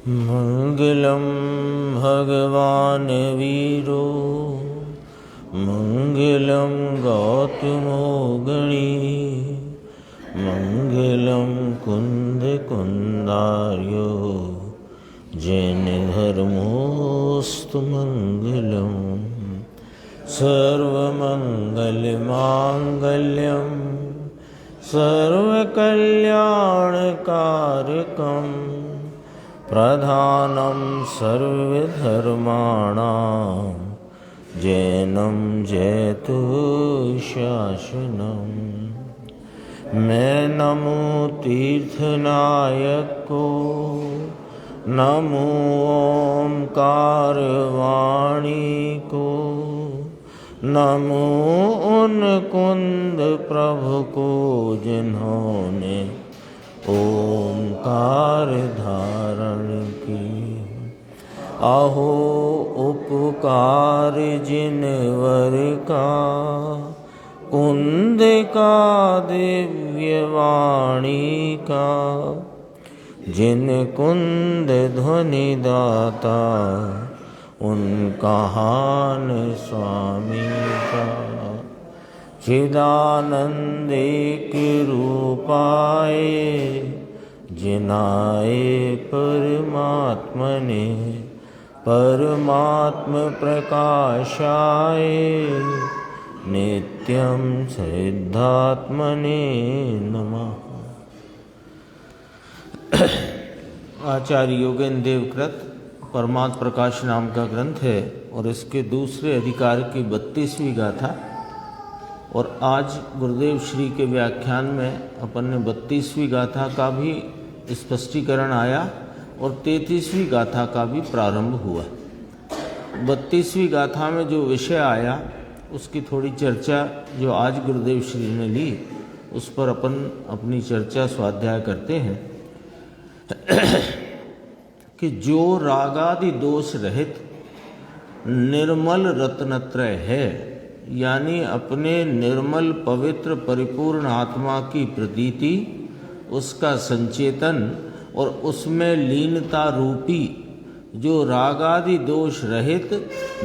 मंगलम भगवान वीरो मंगलम गौतमो गणी मंगलम कुंद कुंदार्यो जैन धर्मोस्तु मंगलम सर्वमंगल मांगल्यम सर्वकल्याणकारकम प्रधानं सर्वधर्माणां जैनं जयतु शासनम्। मैं नमो तीर्थनायक को, नमो ओंकार वाणी को, नमो उन कुंद प्रभु को जिन्होंने ओंकार धारण की। अहो उपकार जिनवर का, कुंद का दिव्य वाणी का, जिन कुंद ध्वनि दाता उनका हान स्वामी का। चिदानंदिक रूपाए जिनाए परमात्मने, परमात्म प्रकाशाय नित्यं सिद्धात्मने नमः। आचार्य योगेंद्र देव कृत परमात्म प्रकाश नाम का ग्रंथ है और इसके दूसरे अधिकार की 32वीं गाथा। और आज गुरुदेव श्री के व्याख्यान में अपन ने 32वीं गाथा का भी स्पष्टीकरण आया और 33वीं गाथा का भी प्रारंभ हुआ। 32वीं गाथा में जो विषय आया उसकी थोड़ी चर्चा जो आज गुरुदेव श्री ने ली उस पर अपन अपनी चर्चा स्वाध्याय करते हैं कि जो रागादि दोष रहित निर्मल रत्नत्रय है, यानी अपने निर्मल पवित्र परिपूर्ण आत्मा की प्रतीति, उसका संचेतन और उसमें लीनता रूपी जो रागादि दोष रहित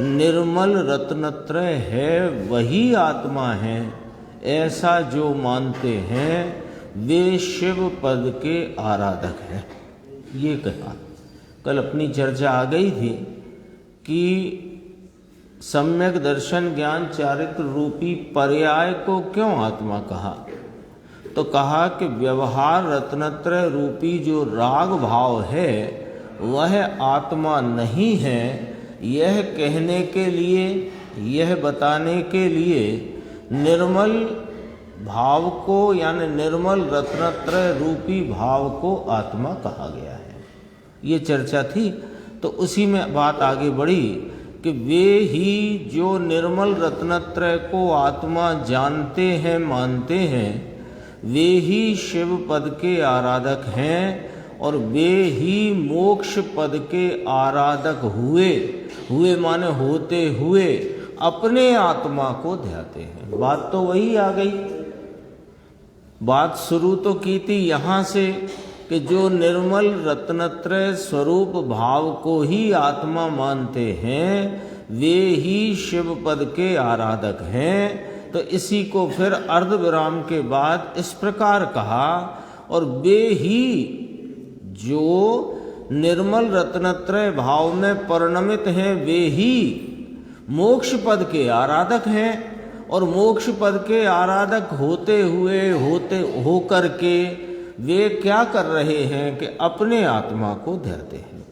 निर्मल रत्नत्रय है वही आत्मा है, ऐसा जो मानते हैं वे शिव पद के आराधक हैं। ये कहा कल अपनी चर्चा आ गई थी कि सम्यक दर्शन ज्ञान चारित्र रूपी पर्याय को क्यों आत्मा कहा। तो कहा कि व्यवहार रत्नत्रय रूपी जो राग भाव है वह आत्मा नहीं है, यह कहने के लिए, यह बताने के लिए निर्मल भाव को यानी निर्मल रत्नत्रय रूपी भाव को आत्मा कहा गया है। ये चर्चा थी। तो उसी में बात आगे बढ़ी कि वे ही जो निर्मल रत्नत्रय को आत्मा जानते हैं, मानते हैं, वे ही शिव पद के आराधक हैं और वे ही मोक्ष पद के आराधक हुए माने होते हुए अपने आत्मा को ध्याते हैं। बात तो वही आ गई। बात शुरू तो की थी यहाँ से कि जो निर्मल रत्नत्रय स्वरूप भाव को ही आत्मा मानते हैं वे ही शिव पद के आराधक हैं। तो इसी को फिर अर्ध विराम के बाद इस प्रकार कहा, और वे ही जो निर्मल रत्नत्रय भाव में परिणमित हैं वे ही मोक्ष पद के आराधक हैं। और मोक्ष पद के आराधक होते हुए होकर के वे क्या कर रहे हैं कि अपने आत्मा को ध्याते हैं।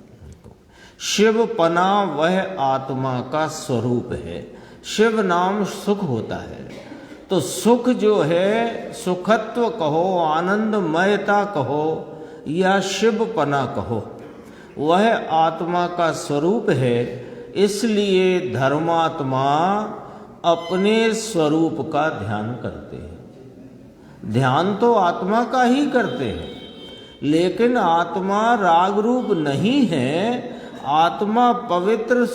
शिवपना वह आत्मा का स्वरूप है। शिव नाम सुख होता है। तो सुख जो है, सुखत्व कहो, आनंदमयता कहो या शिवपना कहो, वह आत्मा का स्वरूप है। इसलिए धर्मात्मा अपने स्वरूप का ध्यान करते हैं। ध्यान तो आत्मा का ही करते हैं, लेकिन आत्मा राग रूप नहीं है। आत्मा पवित्र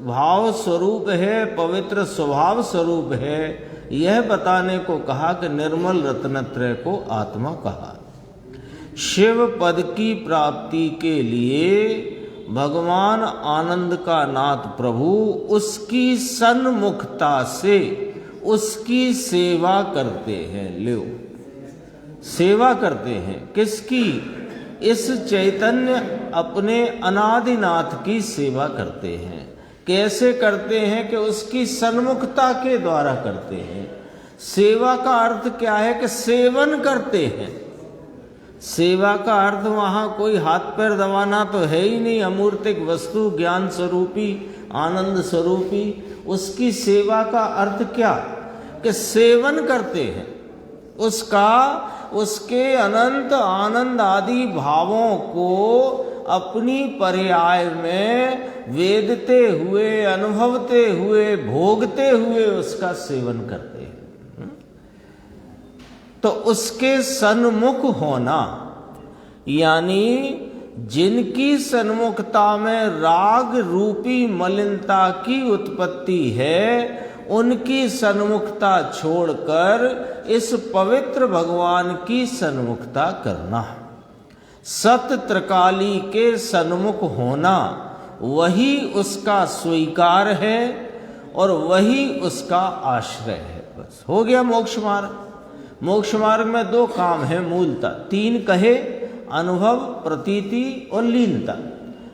भाव स्वरूप है, पवित्र स्वभाव स्वरूप है। यह बताने को कहा कि निर्मल रत्नत्रय को आत्मा कहा। शिव पद की प्राप्ति के लिए भगवान आनंद का नाथ प्रभु उसकी सन्मुखता से उसकी सेवा करते हैं। लो, सेवा करते हैं किसकी? इस चैतन्य अपने अनादिनाथ की सेवा करते हैं। कैसे करते हैं? कि उसकी सन्मुखता के द्वारा करते हैं। सेवा का अर्थ क्या है? कि सेवन करते हैं। सेवा का अर्थ वहाँ कोई हाथ पैर दबाना तो है ही नहीं। अमूर्तिक वस्तु ज्ञान स्वरूपी आनंद स्वरूपी उसकी सेवा का अर्थ क्या? कि सेवन करते हैं उसका, उसके अनंत आनंद आदि भावों को अपनी पर्याय में वेदते हुए, अनुभवते हुए, भोगते हुए उसका सेवन करते हैं। तो उसके सन्मुख होना यानी जिनकी सन्मुखता में राग रूपी मलिनता की उत्पत्ति है, उनकी सन्मुखता छोड़कर इस पवित्र भगवान की सन्मुखता करना। सत त्रिकाली के सन्मुख होना वही उसका स्वीकार है और वही उसका आश्रय है। बस हो गया मोक्ष मार्ग। मोक्ष मार्ग में दो काम है मूलतः, तीन कहे, अनुभव, प्रतीति और लीनता,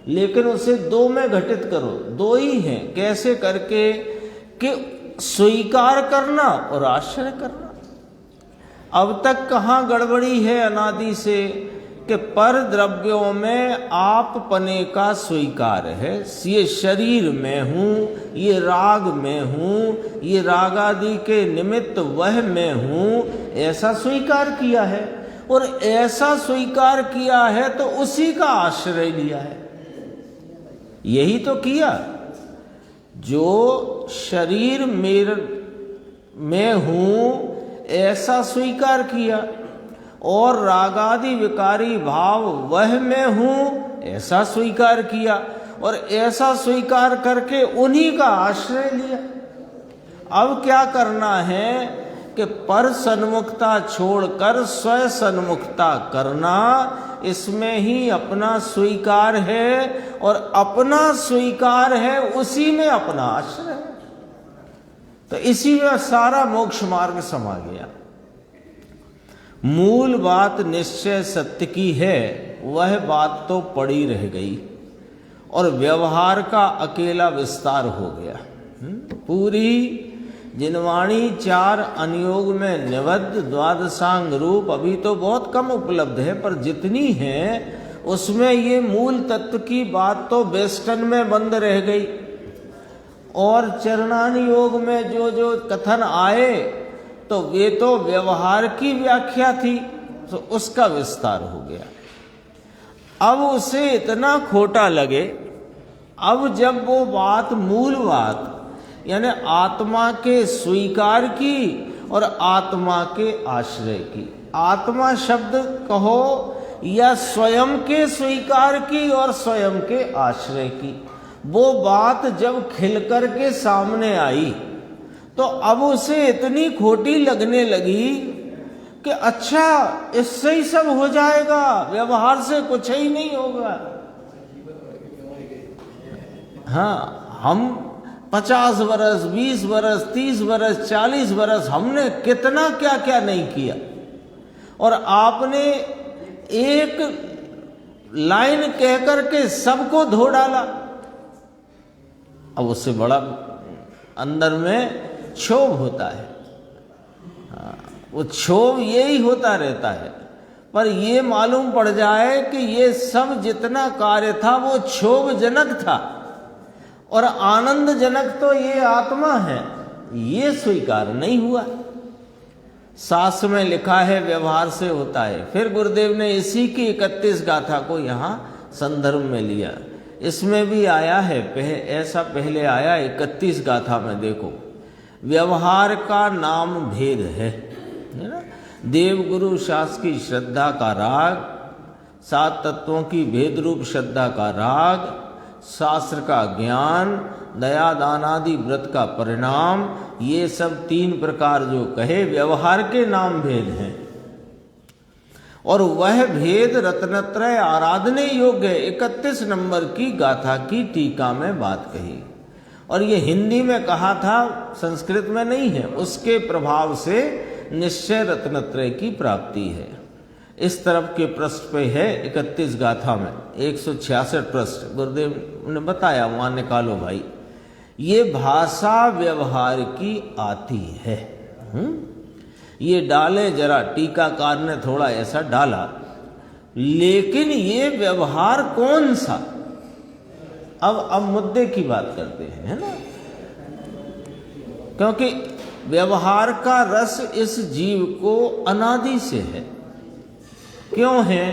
लेकिन उसे दो में घटित करो। दो ही हैं। कैसे करके? कि स्वीकार करना और आश्रय करना। अब तक कहाँ गड़बड़ी है अनादि से? कि पर द्रव्यों में आपपने का स्वीकार है। ये शरीर में हूँ, ये राग में हूँ, ये राग आदि के निमित्त वह में हूँ, ऐसा स्वीकार किया है। और ऐसा स्वीकार किया है तो उसी का आश्रय लिया है। यही तो किया। जो शरीर मेरे में हूँ ऐसा स्वीकार किया और रागादि विकारी भाव वह में हूँ ऐसा स्वीकार किया और ऐसा स्वीकार करके उन्हीं का आश्रय लिया। अब क्या करना है? कि पर सन्मुखता छोड़कर स्व सन्मुखता करना, इसमें ही अपना स्वीकार है और अपना स्वीकार है उसी में अपना आश्रय है। तो इसी में सारा मोक्ष मार्ग समा गया। मूल बात निश्चय सत्य की है, वह बात तो पड़ी रह गई और व्यवहार का अकेला विस्तार हो गया। पूरी जिनवाणी चार अनुयोग में निबद्ध द्वादशांग रूप अभी तो बहुत कम उपलब्ध है, पर जितनी है उसमें ये मूल तत्व की बात तो वेस्टर्न में बंद रह गई। और चरणानुयोग में जो जो कथन आए तो वे तो व्यवहार की व्याख्या थी, तो उसका विस्तार हो गया। अब उसे इतना खोटा लगे, अब जब वो बात मूल बात यानी आत्मा के स्वीकार की और आत्मा के आश्रय की, आत्मा शब्द कहो या स्वयं के स्वीकार की और स्वयं के आश्रय की, वो बात जब खिल कर के सामने आई तो अब उसे इतनी खोटी लगने लगी कि अच्छा इससे ही सब हो जाएगा, व्यवहार से कुछ ही नहीं होगा। हाँ, हम 50 वर्ष, 20 वर्ष, 30 वर्ष, 40 वर्ष हमने कितना क्या क्या नहीं किया और आपने एक लाइन कह करके सबको धो डाला। अब उससे बड़ा अंदर में क्षोभ होता है। वो क्षोभ यही होता रहता है। पर ये मालूम पड़ जाए कि ये सब जितना कार्य था वो क्षोभजनक था और आनंदजनक तो ये आत्मा है, ये स्वीकार नहीं हुआ। शास्त्र में लिखा है व्यवहार से होता है। फिर गुरुदेव ने इसी की 31 गाथा को यहाँ संदर्भ में लिया। इसमें भी आया है, ऐसा पहले आया 31 गाथा में। देखो, व्यवहार का नाम भेद है ना। देव गुरु शास्त्र की श्रद्धा का राग, 7 तत्वों की भेद रूप श्रद्धा का राग, शास्त्र का ज्ञान, दया दान आदि व्रत का परिणाम, ये सब 3 प्रकार जो कहे व्यवहार के नाम भेद हैं। और वह भेद रत्नत्रय आराधने योग्य 31 नंबर की गाथा की टीका में बात कही। और ये हिंदी में कहा था, संस्कृत में नहीं है। उसके प्रभाव से निश्चय रत्नत्रय की प्राप्ति है। इस तरफ के पृष्ठ पे है 31 गाथा में 166 पृष्ठ गुरुदेव ने बताया, वहां निकालो भाई। ये भाषा व्यवहार की आती है। ये डाले जरा, टीकाकार ने थोड़ा ऐसा डाला, लेकिन ये व्यवहार कौन सा? अब मुद्दे की बात करते हैं, है ना? क्योंकि व्यवहार का रस इस जीव को अनादि से है। क्यों है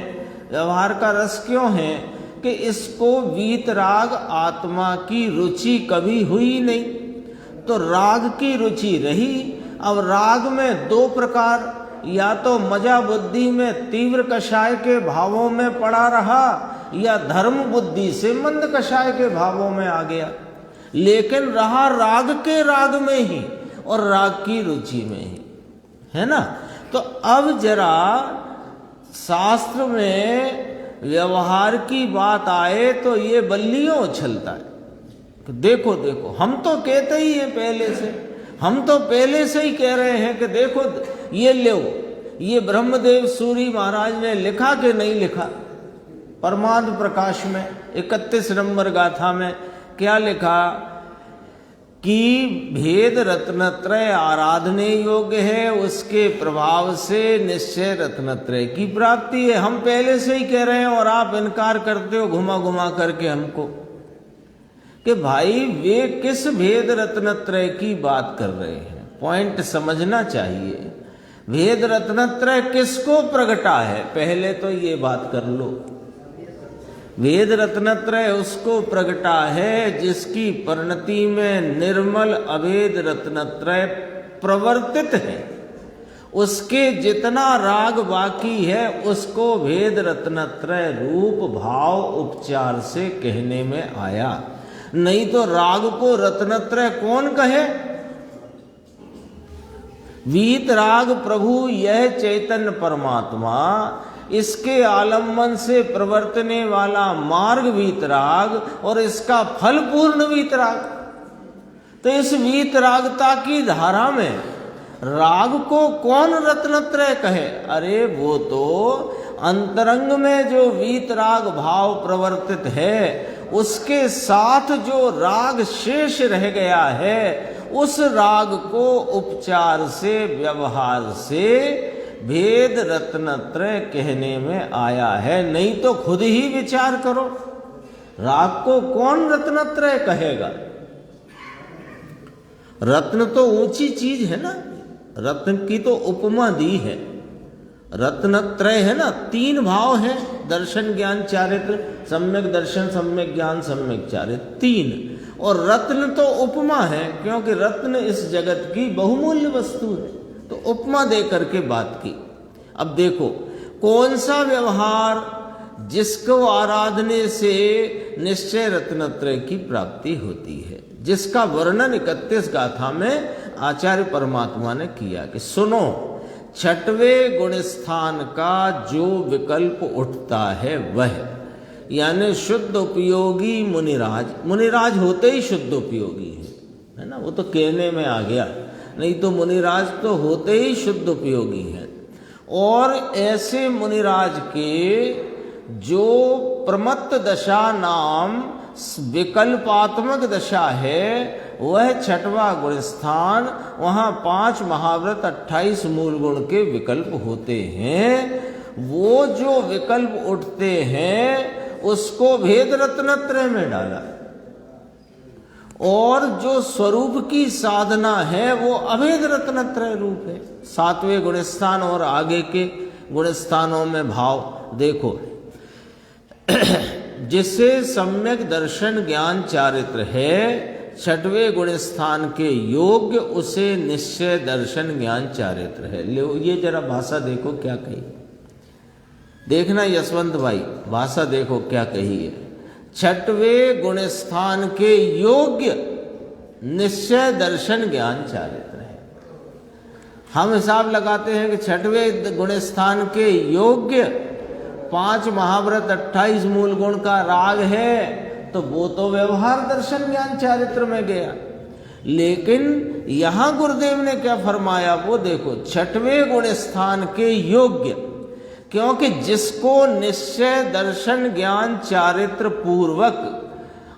व्यवहार का रस? क्यों है कि इसको वीतराग आत्मा की रुचि कभी हुई नहीं, तो राग की रुचि रही। अब राग में दो प्रकार, या तो मजा बुद्धि में तीव्र कषाय के भावों में पड़ा रहा, या धर्म बुद्धि से मंद कषाय के भावों में आ गया, लेकिन रहा राग के राग में ही और राग की रुचि में ही, है ना? तो अब जरा शास्त्र में व्यवहार की बात आए तो ये बल्लियों उछलता है। देखो देखो, हम तो कहते ही हैं पहले से, हम तो पहले से ही कह रहे हैं कि देखो ये लो, ये ब्रह्मदेव सूरी महाराज ने लिखा कि नहीं लिखा? परमार्थ प्रकाश में 31 नंबर गाथा में क्या लिखा कि भेद रत्नत्रय आराधने योग्य है, उसके प्रभाव से निश्चय रत्नत्रय की प्राप्ति है। हम पहले से ही कह रहे हैं और आप इनकार करते हो घुमा घुमा करके हमको, कि भाई वे किस भेद रत्नत्रय की बात कर रहे हैं। पॉइंट समझना चाहिए। भेद रत्नत्रय किसको प्रगटा है, पहले तो ये बात कर लो। वेद रत्नत्रय उसको प्रगटा है जिसकी परिणति में निर्मल अभेद रत्नत्रय प्रवर्तित है। उसके जितना राग बाकी है उसको भेद रत्नत्रय रूप भाव उपचार से कहने में आया। नहीं तो राग को रत्नत्रय कौन कहे? वीत राग प्रभु यह चैतन्य परमात्मा, इसके आलम्बन से प्रवर्तने वाला मार्ग वीतराग और इसका फल पूर्ण वीतराग। तो इस वीतरागता की धारा में राग को कौन रत्नत्रय कहे? अरे वो तो अंतरंग में जो वीतराग भाव प्रवर्तित है उसके साथ जो राग शेष रह गया है, उस राग को उपचार से व्यवहार से भेद रत्नत्रय कहने में आया है। नहीं तो खुद ही विचार करो, राग को कौन रत्नत्रय कहेगा? रत्न तो ऊंची चीज है ना, रत्न की तो उपमा दी है। रत्नत्रय है ना, तीन भाव है, दर्शन ज्ञान चारित्र, सम्यक दर्शन सम्यक ज्ञान सम्यक चारित्र, तीन। और रत्न तो उपमा है, क्योंकि रत्न इस जगत की बहुमूल्य वस्तु है, तो उपमा दे करके बात की। अब देखो कौन सा व्यवहार जिसको आराधने से निश्चय रत्नत्रय की प्राप्ति होती है, जिसका वर्णन 31 गाथा में आचार्य परमात्मा ने किया कि सुनो, छठवें गुण स्थान का जो विकल्प उठता है वह, यानी शुद्ध उपयोगी मुनिराज। मुनिराज होते ही शुद्ध उपयोगी है ना, वो तो कहने में आ गया, नहीं तो मुनिराज तो होते ही शुद्ध उपयोगी है। और ऐसे मुनिराज के जो प्रमत्त दशा नाम विकल्पात्मक दशा है, वह छठवा गुण स्थान, वहाँ 5 महाव्रत 28 मूल गुण के विकल्प होते हैं। वो जो विकल्प उठते हैं उसको भेद रत्नत्रय में डाला, और जो स्वरूप की साधना है वो अभेद रत्नत्रय रूप है। 7वें गुणस्थान और आगे के गुणस्थानों में भाव देखो। जिससे सम्यक दर्शन ज्ञान चारित्र है, 6वें गुणस्थान के योग्य उसे निश्चय दर्शन ज्ञान चारित्र है। लो ये जरा भाषा देखो क्या कही, देखना यशवंत भाई, भाषा देखो क्या कही है। 6वें गुणस्थान के योग्य निश्चय दर्शन ज्ञान चारित्र है। हम हिसाब लगाते हैं कि छठवें गुण स्थान के योग्य 5 महाव्रत 28 मूल गुण का राग है, तो वो तो व्यवहार दर्शन ज्ञान चारित्र में गया। लेकिन यहां गुरुदेव ने क्या फरमाया वो देखो, छठवें गुण स्थान के योग्य, क्योंकि जिसको निश्चय दर्शन ज्ञान चारित्र पूर्वक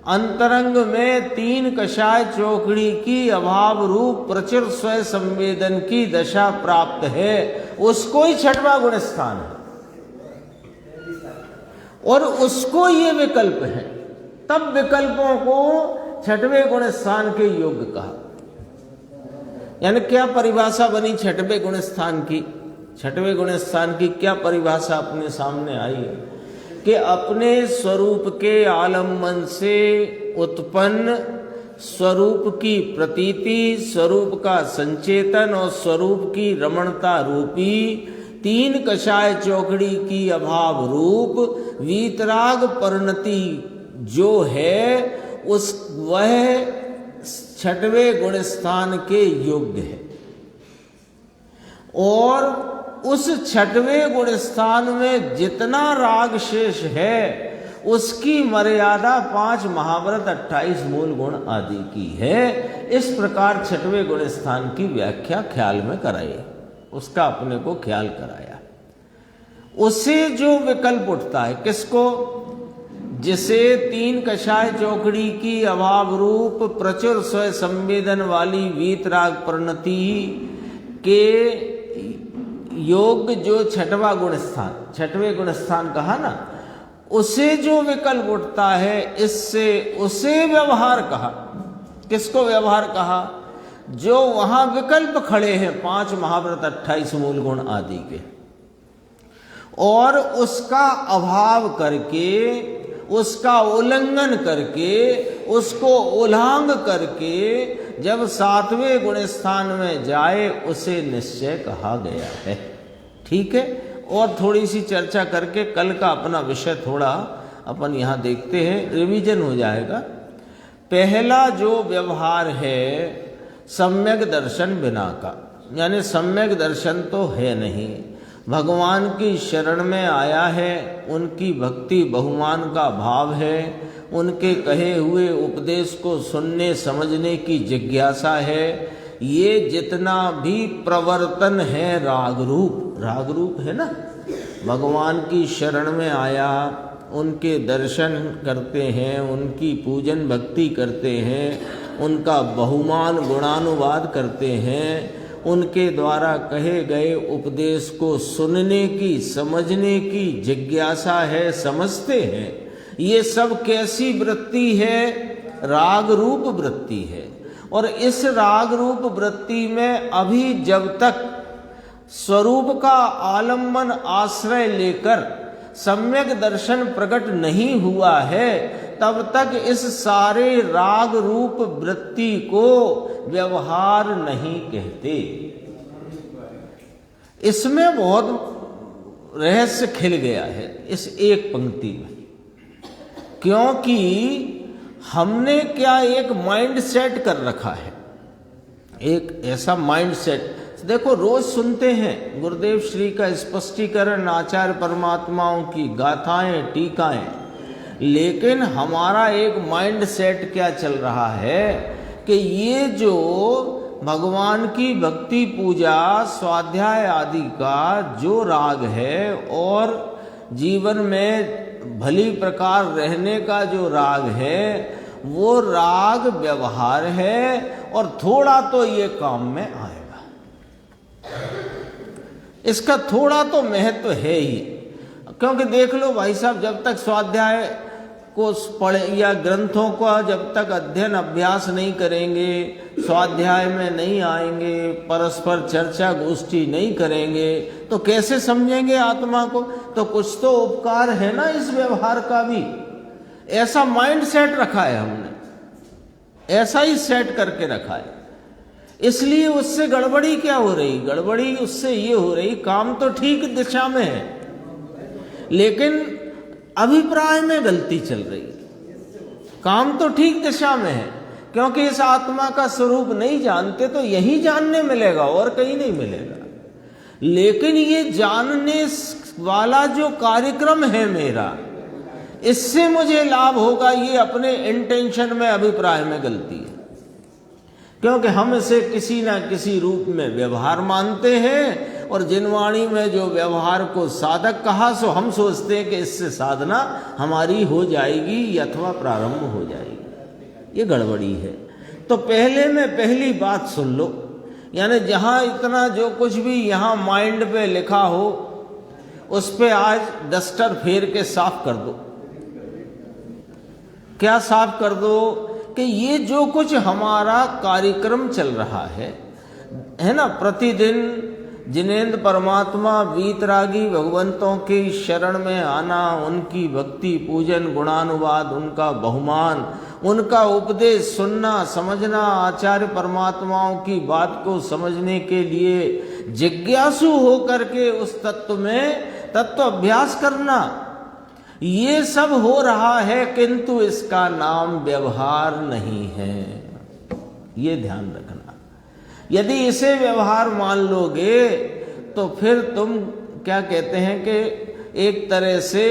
अंतरंग में 3 कषाय चौकड़ी की अभाव रूप प्रचुर स्वयं संवेदन की दशा प्राप्त है, उसको ही छठवां गुण स्थान है और उसको ये विकल्प है। तब विकल्पों को छठवें गुण स्थान के योग्य कहा। यानी क्या परिभाषा बनी छठवें गुण स्थान की? छठवें गुण स्थान की क्या परिभाषा अपने सामने आई है कि अपने स्वरूप के आलम्बन से उत्पन्न स्वरूप की प्रतीति, स्वरूप का संचेतन और स्वरूप की रमणता रूपी 3 कषाय चौकड़ी की अभाव रूप वीतराग परिणति जो है उस वह छठवें गुण स्थान के योग्य है। और उस छठवें गुण स्थान में जितना राग शेष है उसकी मर्यादा 5 महाव्रत 28 मूल गुण आदि की है। इस प्रकार छठवें गुण स्थान की व्याख्या ख्याल में कराई, उसका अपने को ख्याल कराया। उसे जो विकल्प उठता है किसको? जिसे 3 कषाय चौकड़ी की अभाव रूप प्रचुर स्वयं संवेदन वाली वीतराग परिणति के योग जो छठवां गुण स्थान, छठवें गुण स्थान कहा ना, उसे जो विकल्प उठता है इससे उसे व्यवहार कहा। किसको व्यवहार कहा? जो वहां विकल्प खड़े हैं 5 महाव्रत 28 मूल गुण आदि के, और उसका अभाव करके, उसका उल्लंघन करके, उसको उल्लांघ करके जब 7वें गुण स्थान में जाए उसे निश्चय कहा गया है। ठीक है, और थोड़ी सी चर्चा करके कल का अपना विषय थोड़ा अपन यहाँ देखते हैं, रिवीजन हो जाएगा। पहला जो व्यवहार है सम्यक दर्शन बिना का, यानी सम्यक दर्शन तो है नहीं, भगवान की शरण में आया है, उनकी भक्ति बहुमान का भाव है, उनके कहे हुए उपदेश को सुनने समझने की जिज्ञासा है। ये जितना भी प्रवर्तन है राग रूप है ना, भगवान की शरण में आया, उनके दर्शन करते हैं, उनकी पूजन भक्ति करते हैं, उनका बहुमान गुणानुवाद करते हैं, उनके द्वारा कहे गए उपदेश को सुनने की समझने की जिज्ञासा है, समझते हैं। ये सब कैसी वृत्ति है? राग रूप वृत्ति है। और इस राग रूप वृत्ति में अभी जब तक स्वरूप का आलम्बन आश्रय लेकर सम्यक दर्शन प्रकट नहीं हुआ है, तब तक इस सारे राग रूप वृत्ति को व्यवहार नहीं कहते। इसमें बहुत रहस्य खिल गया है इस एक पंक्ति में, क्योंकि हमने क्या एक माइंड सेट कर रखा है, एक ऐसा माइंड सेट। देखो रोज सुनते हैं गुरुदेव श्री का स्पष्टीकरण, आचार्य परमात्माओं की गाथाएं, टीकाएं, लेकिन हमारा एक माइंड सेट क्या चल रहा है कि ये जो भगवान की भक्ति पूजा स्वाध्याय आदि का जो राग है और जीवन में भली प्रकार रहने का जो राग है, वो राग व्यवहार है और थोड़ा तो ये काम में आएगा। इसका थोड़ा तो महत्व है ही, क्योंकि देख लो भाई साहब, जब तक स्वाध्याय को पढ़े या ग्रंथों का जब तक अध्ययन अभ्यास नहीं करेंगे, स्वाध्याय में नहीं आएंगे, परस्पर चर्चा गोष्ठी नहीं करेंगे, तो कैसे समझेंगे आत्मा को? तो कुछ तो उपकार है ना इस व्यवहार का भी। ऐसा माइंड सेट रखा है हमने, ऐसा ही सेट करके रखा है। इसलिए उससे गड़बड़ी क्या हो रही? गड़बड़ी उससे ये हो रही, काम तो ठीक दिशा में है लेकिन अभिप्राय में गलती चल रही है। काम तो ठीक दिशा में है क्योंकि इस आत्मा का स्वरूप नहीं जानते तो यही जानने मिलेगा और कहीं नहीं मिलेगा। लेकिन ये जानने वाला जो कार्यक्रम है मेरा, इससे मुझे लाभ होगा, ये अपने इंटेंशन में, अभिप्राय में गलती है। क्योंकि हम इसे किसी ना किसी रूप में व्यवहार मानते हैं, और जिनवाणी में जो व्यवहार को साधक कहा, सो हम सोचते हैं कि इससे साधना हमारी हो जाएगी अथवा प्रारंभ हो जाएगी। ये गड़बड़ी है। तो पहले में पहली बात सुन लो, यानी जहाँ इतना जो कुछ भी यहाँ माइंड पे लिखा हो उस पे आज डस्टर फेर के साफ कर दो। क्या साफ कर दो? कि ये जो कुछ हमारा कार्यक्रम चल रहा है ना, प्रतिदिन जिनेंद्र परमात्मा वीतरागी भगवंतों की शरण में आना, उनकी भक्ति पूजन गुणानुवाद, उनका बहुमान, उनका उपदेश सुनना समझना, आचार्य परमात्माओं की बात को समझने के लिए जिज्ञासु होकर के उस तत्व में तत्व अभ्यास करना, ये सब हो रहा है, किंतु इसका नाम व्यवहार नहीं है। ये ध्यान रखना। यदि इसे व्यवहार मान लोगे तो फिर तुम क्या कहते हैं कि एक तरह से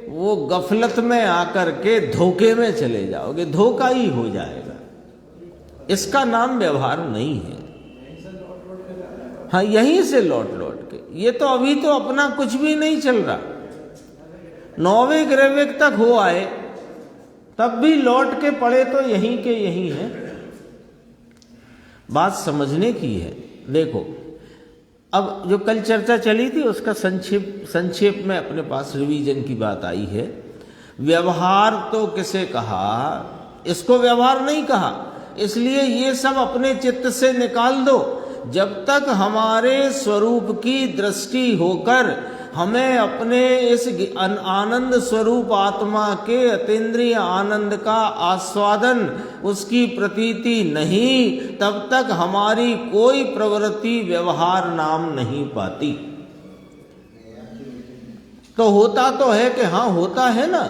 वो गफलत में आकर के धोखे में चले जाओगे, धोखा ही हो जाएगा। इसका नाम व्यवहार नहीं है। हाँ, यहीं से लौट लौट के, ये तो अभी तो अपना कुछ भी नहीं चल रहा, 9वें ग्रह तक हो आए तब भी लौट के पड़े तो यहीं के यहीं है। बात समझने की है। देखो, अब जो कल चर्चा चली थी उसका संक्षेप में अपने पास रिवीजन की बात आई है। व्यवहार तो किसे कहा? इसको व्यवहार नहीं कहा, इसलिए ये सब अपने चित्त से निकाल दो। जब तक हमारे स्वरूप की दृष्टि होकर हमें अपने इस आनंद स्वरूप आत्मा के अतीन्द्रिय आनंद का आस्वादन, उसकी प्रतीति नहीं, तब तक हमारी कोई प्रवृत्ति व्यवहार नाम नहीं पाती। तो होता तो है कि हाँ होता है ना,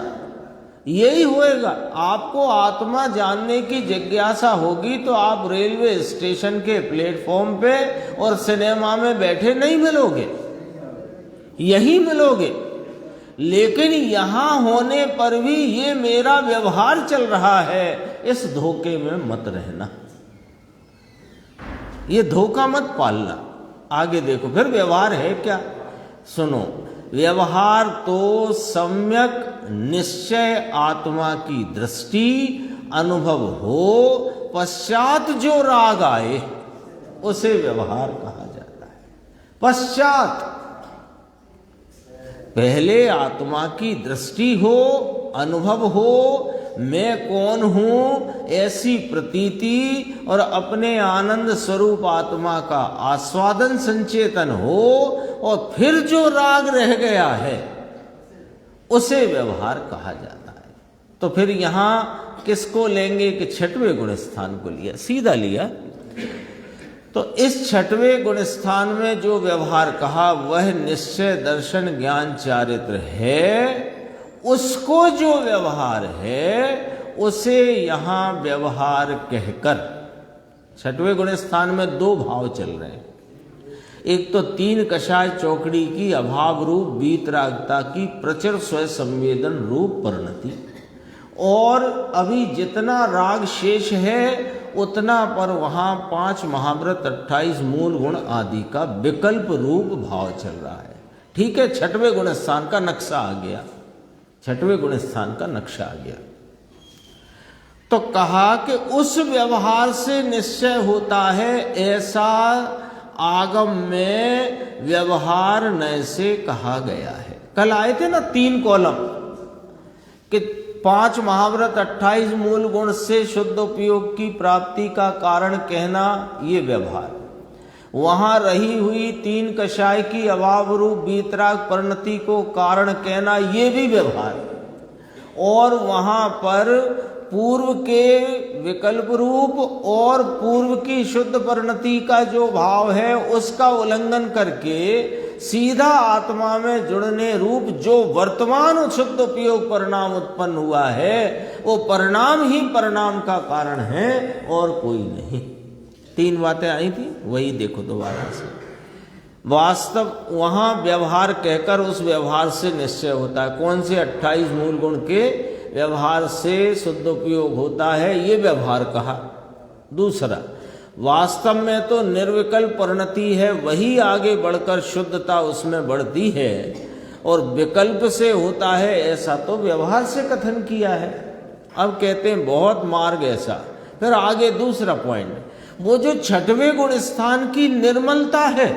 यही होएगा। आपको आत्मा जानने की जिज्ञासा होगी तो आप रेलवे स्टेशन के प्लेटफॉर्म पे और सिनेमा में बैठे नहीं मिलोगे, यही मिलोगे। लेकिन यहां होने पर भी ये मेरा व्यवहार चल रहा है, इस धोखे में मत रहना, ये धोखा मत पालना। आगे देखो, फिर व्यवहार है क्या? सुनो, व्यवहार तो सम्यक निश्चय आत्मा की दृष्टि अनुभव हो, पश्चात जो राग आए उसे व्यवहार कहा जाता है। पश्चात, पहले आत्मा की दृष्टि हो, अनुभव हो, मैं कौन हूं ऐसी प्रतीति, और अपने आनंद स्वरूप आत्मा का आस्वादन संचेतन हो, और फिर जो राग रह गया है उसे व्यवहार कहा जाता है। तो फिर यहां किसको लेंगे कि 6वें गुण स्थान को लिया, सीधा लिया। तो इस 6वें गुण स्थान में जो व्यवहार कहा वह निश्चय दर्शन ज्ञान चारित्र है। उसको जो व्यवहार है उसे यहां व्यवहार कहकर, 6वें गुण स्थान में 2 भाव चल रहे हैं। एक तो 3 कषाय चौकड़ी की अभाव रूप वीतरागता की प्रचुर स्वय संवेदन रूप परिणति, और अभी जितना राग शेष है उतना पर वहां 5 महाव्रत 28 मूल गुण आदि का विकल्प रूप भाव चल रहा है। ठीक है, 6वें गुण स्थान का नक्शा आ गया, 6वें गुण स्थान का नक्शा आ गया। तो कहा कि उस व्यवहार से निश्चय होता है, ऐसा आगम में व्यवहार नय से कहा गया है। कल आए थे ना 3 कॉलम कि 5 महाव्रत 28 मूल गुण से शुद्ध उपयोग की प्राप्ति का कारण कहना, ये व्यवहार। वहां रही हुई 3 कषाय की अभाव रूप वीतराग परिणति को कारण कहना, ये भी व्यवहार। और वहां पर पूर्व के विकल्प रूप और पूर्व की शुद्ध परिणति का जो भाव है उसका उल्लंघन करके सीधा आत्मा में जुड़ने रूप जो वर्तमान शुद्ध उपयोग परिणाम उत्पन्न हुआ है, वो परिणाम ही परिणाम का कारण है और कोई नहीं। 3 बातें आई थी, वही देखो दोबारा से। वास्तव वहां व्यवहार कहकर उस व्यवहार से निश्चय होता है। कौन से 28 मूल गुण के व्यवहार से शुद्ध उपयोग होता है, ये व्यवहार कहा। दूसरा, वास्तव में तो निर्विकल्प परिणति है, वही आगे बढ़कर शुद्धता उसमें बढ़ती है, और विकल्प से होता है ऐसा तो व्यवहार से कथन किया है। अब कहते हैं बहुत मार्ग ऐसा। फिर आगे दूसरा पॉइंट, वो जो छठवें गुण स्थान की निर्मलता है,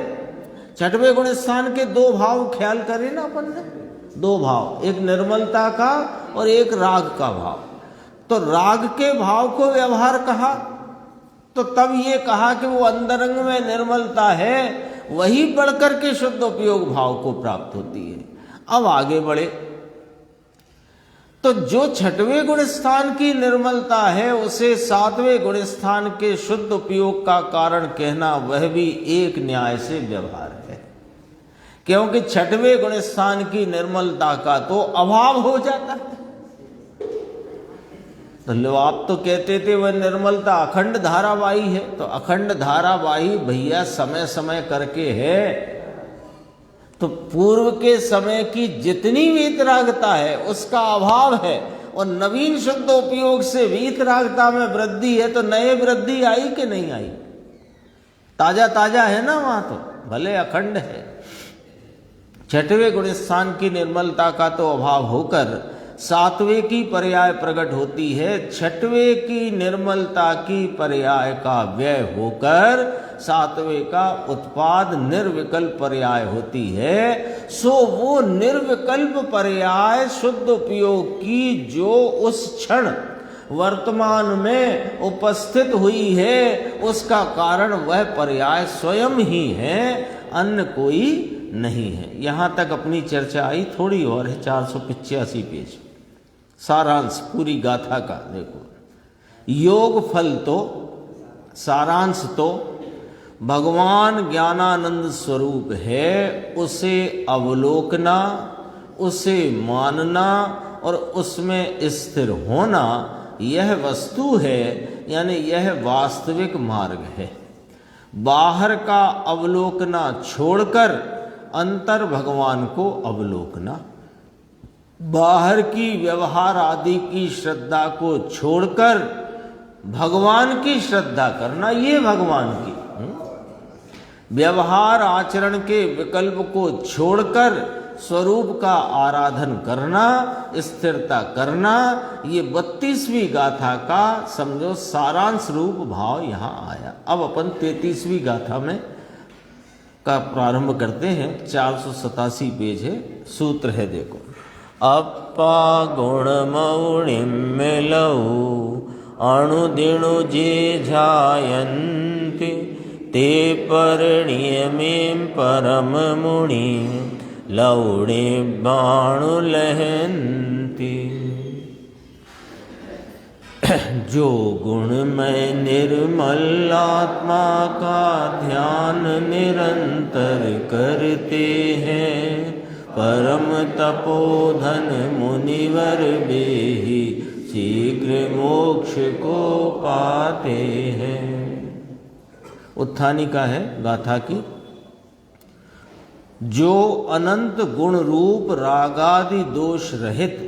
छठवें गुण स्थान के 2 भाव ख्याल करें ना अपन ने, 2 भाव, एक निर्मलता का और एक राग का भाव। तो राग के भाव को व्यवहार कहा, तो तब ये कहा कि वो अंतरंग में निर्मलता है, वही बढ़कर के शुद्ध उपयोग भाव को प्राप्त होती है। अब आगे बढ़े तो जो छठवें गुण स्थान की निर्मलता है उसे 7वें गुण स्थान के शुद्ध उपयोग का कारण कहना, वह भी एक न्याय से व्यवहार है, क्योंकि छठवें गुण स्थान की निर्मलता का तो अभाव हो जाता है। तो लो, आप तो कहते थे वह निर्मलता अखंड धारावाही है, तो अखंड धारावाही भैया समय समय करके है, तो पूर्व के समय की जितनी वीतरागता है उसका अभाव है, और नवीन शुद्ध उपयोग से वीतरागता में वृद्धि है, तो नए वृद्धि आई कि नहीं आई? ताजा ताजा है ना वहां, तो भले अखंड है। छठवें गुण स्थान की निर्मलता का तो अभाव होकर 7वें की पर्याय प्रकट होती है, 6वें की निर्मलता की पर्याय का व्यय होकर 7वें का उत्पाद निर्विकल्प पर्याय होती है। सो वो निर्विकल्प पर्याय शुद्ध उपयोग की जो उस क्षण वर्तमान में उपस्थित हुई है, उसका कारण वह पर्याय स्वयं ही है, अन्य कोई नहीं है। यहां तक अपनी चर्चा आई, थोड़ी और है, 485 पेज सारांश पूरी गाथा का। देखो, योग फल तो, सारांश तो भगवान ज्ञानानंद स्वरूप है, उसे अवलोकना, उसे मानना और उसमें स्थिर होना, यह वस्तु है, यानी यह वास्तविक मार्ग है। बाहर का अवलोकना छोड़कर अंतर भगवान को अवलोकना, बाहर की व्यवहार आदि की श्रद्धा को छोड़कर भगवान की श्रद्धा करना, ये भगवान की व्यवहार आचरण के विकल्प को छोड़कर स्वरूप का आराधन करना, स्थिरता करना, ये 32वीं गाथा का समझो सारांश रूप भाव यहां आया। अब अपन 33वीं गाथा में का प्रारंभ करते हैं। 487 पेज है, सूत्र है, देखो। अपा गुण मौणिम मिलऊ अणुदिणु जे झायन्ति ते परिणियमें परम मुनि लौड़े बाणु लहन्ति। जो गुण में निर्मल आत्मा का ध्यान निरंतर करते हैं, परम तपोधन मुनिवर बेही शीघ्र मोक्ष को पाते हैं। उत्थानिका है गाथा की। जो अनंत गुण रूप रागादि दोष रहित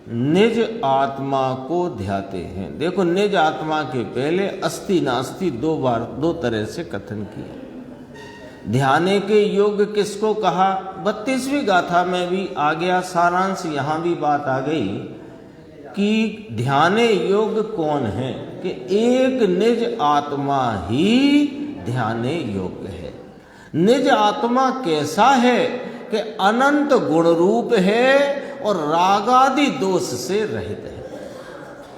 निज आत्मा को ध्याते हैं। देखो, निज आत्मा के पहले अस्ति नास्ति 2 बार 2 तरह से कथन किया। ध्याने के योग्य किसको कहा? 32वीं गाथा में भी आ गया सारांश, यहां भी बात आ गई कि ध्याने योग्य कौन है, कि एक निज आत्मा ही ध्याने योग्य है। निज आत्मा कैसा है कि अनंत गुण रूप है और रागादि दोष से रहित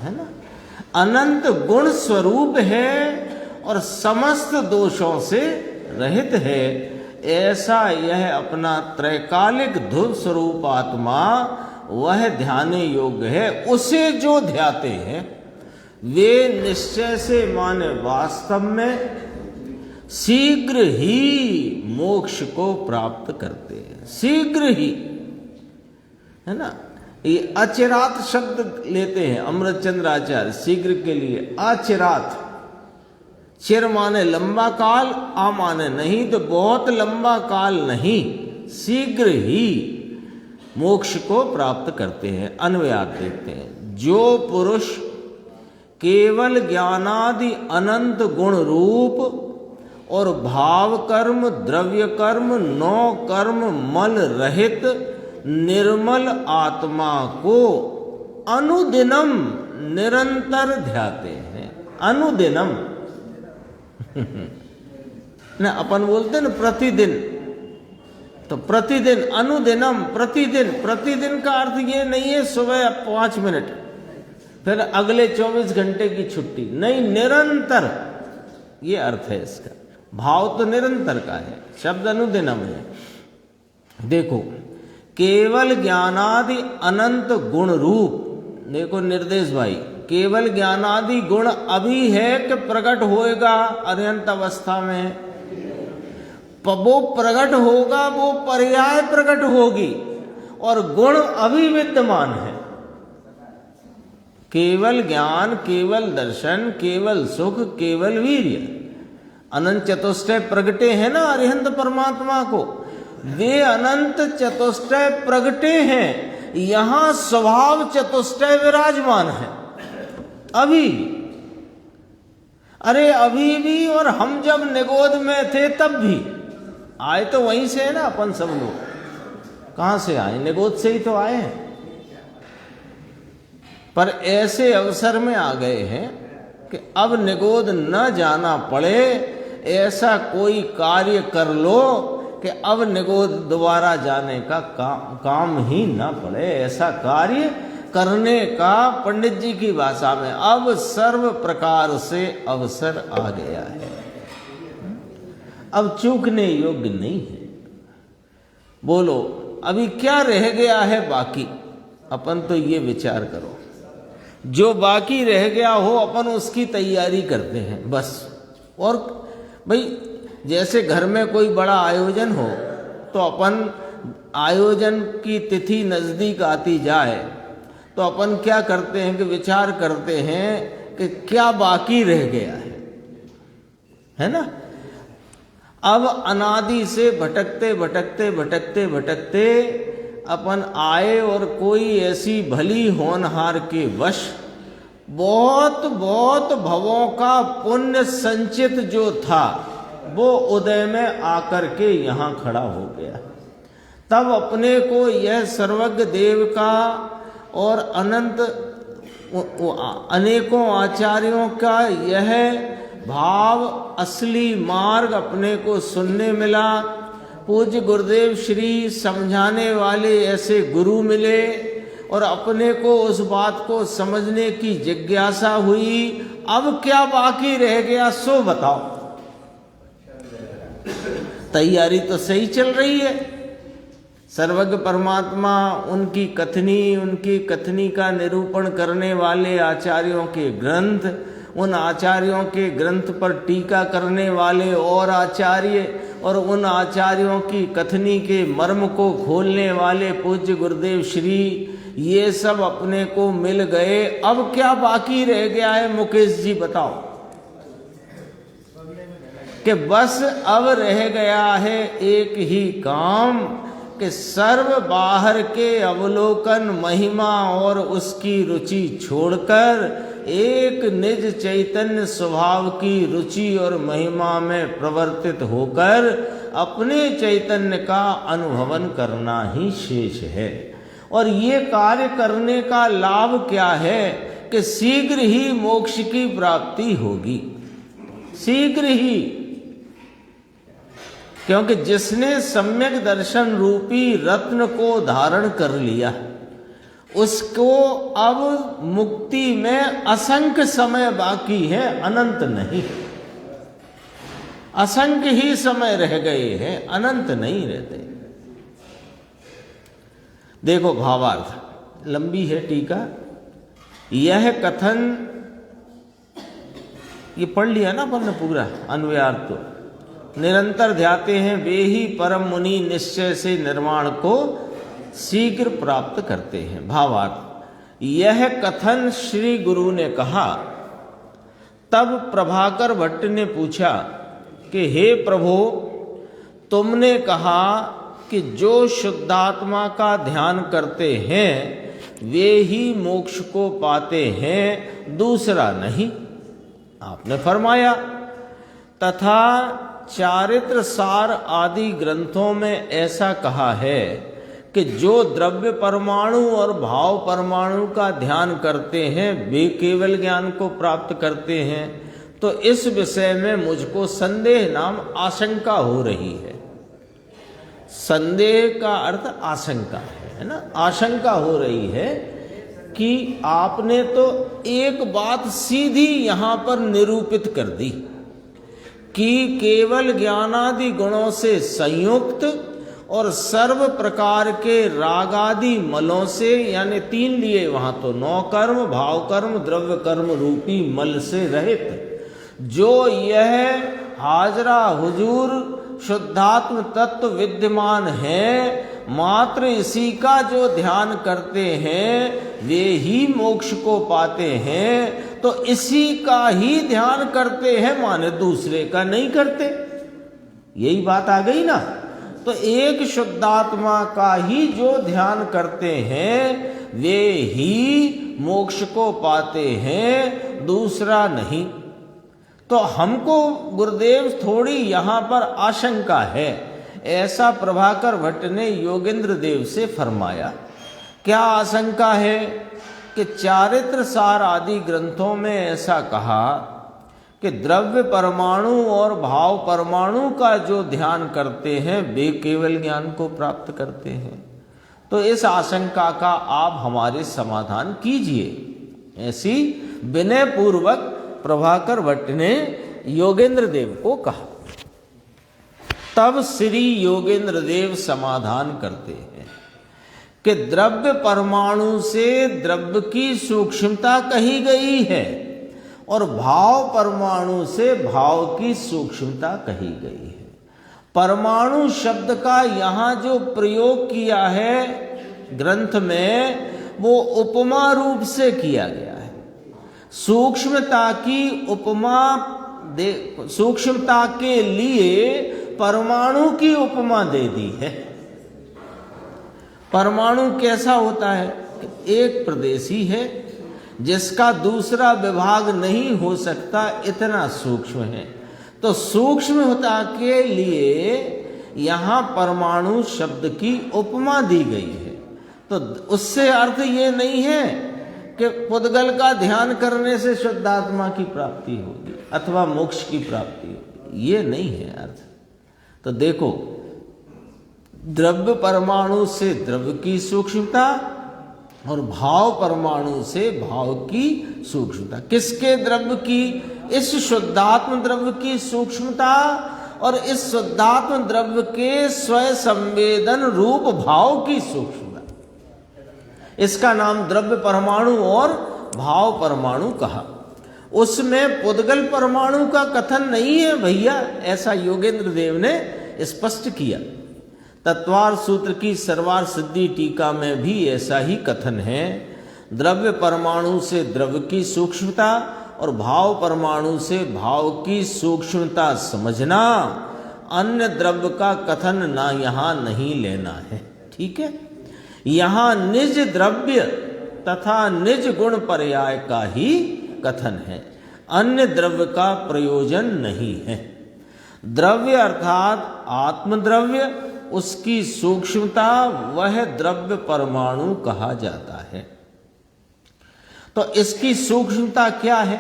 है ना। अनंत गुण स्वरूप है और समस्त दोषों से रहित है। ऐसा यह अपना त्रैकालिक ध्रुव स्वरूप आत्मा वह ध्याने योग्य है। उसे जो ध्याते हैं वे निश्चय से माने वास्तव में शीघ्र ही मोक्ष को प्राप्त करते हैं, शीघ्र ही, है ना। ये अचिरात शब्द लेते हैं अमृतचंद्र आचार्य शीघ्र के लिए, अचिरात। चिर माने लंबा काल, आ माने नहीं तो बहुत लंबा काल नहीं, शीघ्र ही मोक्ष को प्राप्त करते हैं। अन्वयात देखते हैं। जो पुरुष केवल ज्ञानादि अनंत गुण रूप और भाव कर्म, द्रव्य कर्म, नौ कर्म मल रहित निर्मल आत्मा को अनुदिनम निरंतर ध्याते हैं। अनुदिनम ना अपन बोलते हैं ना प्रतिदिन, तो प्रतिदिन, अनुदिनम प्रतिदिन। प्रतिदिन का अर्थ ये नहीं है सुबह 5 मिनट फिर अगले 24 घंटे की छुट्टी, नहीं, निरंतर, ये अर्थ है इसका। भाव तो निरंतर का है, शब्द अनुदिनम है। देखो, केवल ज्ञानादि अनंत गुण रूप, देखो निर्देश भाई, केवल ज्ञानादि गुण अभी है कि प्रकट होएगा अनंत अवस्था में? वो प्रकट होगा, वो पर्याय प्रकट होगी, और गुण अभी विद्यमान है। केवल ज्ञान, केवल दर्शन, केवल सुख, केवल वीर्य, अनंत चतुष्टय प्रगटे हैं ना अरिहंत परमात्मा को, वे अनंत चतुष्टय प्रगटे हैं, यहां स्वभाव चतुष्टय विराजमान है अभी। अरे अभी भी, और हम जब निगोद में थे तब भी, आए तो वहीं से है ना अपन सब लोग। कहां से आए? निगोद से ही तो आए हैं। पर ऐसे अवसर में आ गए हैं कि अब निगोद न जाना पड़े, ऐसा कोई कार्य कर लो कि अब निगोद दोबारा जाने का काम ही ना पड़े। ऐसा कार्य करने का पंडित जी की भाषा में अब सर्व प्रकार से अवसर आ गया है, अब चूकने योग्य नहीं है। बोलो अभी क्या रह गया है बाकी? अपन तो ये विचार करो, जो बाकी रह गया हो अपन उसकी तैयारी करते हैं बस। और भाई जैसे घर में कोई बड़ा आयोजन हो तो अपन आयोजन की तिथि नज़दीक आती जाए तो अपन क्या करते हैं कि विचार करते हैं कि क्या बाकी रह गया है ना। अब अनादि से भटकते भटकते भटकते भटकते अपन आए और कोई ऐसी भली होनहार के वश बहुत बहुत भवों का पुण्य संचित जो था वो उदय में आकर के यहाँ खड़ा हो गया। तब अपने को यह सर्वज्ञ देव का और अनंत अनेकों आचार्यों का यह भाव असली मार्ग अपने को सुनने मिला। पूज्य गुरुदेव श्री समझाने वाले ऐसे गुरु मिले और अपने को उस बात को समझने की जिज्ञासा हुई। अब क्या बाकी रह गया सो बताओ। तैयारी तो सही चल रही है। सर्वज्ञ परमात्मा उनकी कथनी का निरूपण करने वाले आचार्यों के ग्रंथ, उन आचार्यों के ग्रंथ पर टीका करने वाले और आचार्य, और उन आचार्यों की कथनी के मर्म को खोलने वाले पूज्य गुरुदेव श्री, ये सब अपने को मिल गए। अब क्या बाकी रह गया है मुकेश जी बताओ? कि बस अब रह गया है एक ही काम कि सर्व बाहर के अवलोकन महिमा और उसकी रुचि छोड़कर एक निज चैतन्य स्वभाव की रुचि और महिमा में प्रवर्तित होकर अपने चैतन्य का अनुभवन करना ही शेष है। और ये कार्य करने का लाभ क्या है कि शीघ्र ही मोक्ष की प्राप्ति होगी, शीघ्र ही। क्योंकि जिसने सम्यक दर्शन रूपी रत्न को धारण कर लिया उसको अब मुक्ति में असंख्य समय बाकी है, अनंत नहीं। असंख्य ही समय रह गए हैं, अनंत नहीं रहते। देखो भावार्थ लंबी है टीका। यह कथन ये पढ़ लिया ना अपन ने पूरा अन्वयार्थ तो। निरंतर ध्याते हैं वे ही परम मुनि निश्चय से निर्वाण को शीघ्र प्राप्त करते हैं। भावार्थ, यह कथन श्री गुरु ने कहा। तब प्रभाकर भट्ट ने पूछा कि हे प्रभु, तुमने कहा कि जो शुद्धात्मा का ध्यान करते हैं वे ही मोक्ष को पाते हैं, दूसरा नहीं। आपने फरमाया तथा चारित्र सार आदि ग्रंथों में ऐसा कहा है कि जो द्रव्य परमाणु और भाव परमाणु का ध्यान करते हैं वे केवल ज्ञान को प्राप्त करते हैं। तो इस विषय में मुझको संदेह नाम आशंका हो रही है। संदेह का अर्थ आशंका है ना। आशंका हो रही है कि आपने तो एक बात सीधी यहां पर निरूपित कर दी कि केवल ज्ञानादि गुणों से संयुक्त और सर्व प्रकार के रागादि मलों से, यानी 3 लिए वहां तो 9 कर्म, भाव कर्म, द्रव्य कर्म रूपी मल से रहित जो यह हाजरा हुजूर शुद्धात्म तत्व विद्यमान है, मात्र इसी का जो ध्यान करते हैं वे ही मोक्ष को पाते हैं। तो इसी का ही ध्यान करते हैं, माने दूसरे का नहीं करते। यही बात आ गई ना। तो एक शुद्धात्मा का ही जो ध्यान करते हैं वे ही मोक्ष को पाते हैं, दूसरा नहीं। तो हमको गुरुदेव थोड़ी यहाँ पर आशंका है, ऐसा प्रभाकर भट्ट ने योगेंद्र देव से फरमाया। क्या आशंका है कि चारित्र सार आदि ग्रंथों में ऐसा कहा कि द्रव्य परमाणु और भाव परमाणु का जो ध्यान करते हैं वे केवल ज्ञान को प्राप्त करते हैं। तो इस आशंका का आप हमारे समाधान कीजिए। ऐसी विनय पूर्वक प्रभाकर भट्ट ने योगेंद्र देव को कहा। तब श्री योगेंद्र देव समाधान करते हैं कि द्रव्य परमाणु से द्रव्य की सूक्ष्मता कही गई है और भाव परमाणु से भाव की सूक्ष्मता कही गई है। परमाणु शब्द का यहाँ जो प्रयोग किया है ग्रंथ में, वो उपमा रूप से किया गया है। सूक्ष्मता की उपमा सूक्ष्मता के लिए परमाणु की उपमा दे दी है। परमाणु कैसा होता है? एक प्रदेशी है जिसका दूसरा विभाग नहीं हो सकता, इतना सूक्ष्म है। तो सूक्ष्मता के लिए यहाँ परमाणु शब्द की उपमा दी गई है। तो उससे अर्थ ये नहीं है कि पुद्गल का ध्यान करने से शुद्धात्मा की प्राप्ति होगी अथवा मोक्ष की प्राप्ति होगी, ये नहीं है अर्थ। तो देखो, द्रव्य परमाणु से द्रव्य की सूक्ष्मता और भाव परमाणु से भाव की सूक्ष्मता। किसके द्रव्य की? इस शुद्धात्म द्रव्य की सूक्ष्मता और इस शुद्धात्म द्रव्य के स्वयं संवेदन रूप भाव की सूक्ष्मता। इसका नाम द्रव्य परमाणु और भाव परमाणु कहा। उसमें पुद्गल परमाणु का कथन नहीं है भैया, ऐसा योगेंद्र देव ने स्पष्ट किया। तत्वार सूत्र की सर्वार सिद्धि टीका में भी ऐसा ही कथन है। द्रव्य परमाणु से द्रव्य की सूक्ष्मता और भाव परमाणु से भाव की सूक्ष्मता समझना, अन्य द्रव्य का कथन ना यहाँ नहीं लेना है। ठीक है, यहाँ निज द्रव्य तथा निज गुण पर्याय का ही कथन है, अन्य द्रव्य का प्रयोजन नहीं है। द्रव्य अर्थात आत्मद्रव्य, उसकी सूक्ष्मता, वह द्रव्य परमाणु कहा जाता है। तो इसकी सूक्ष्मता क्या है?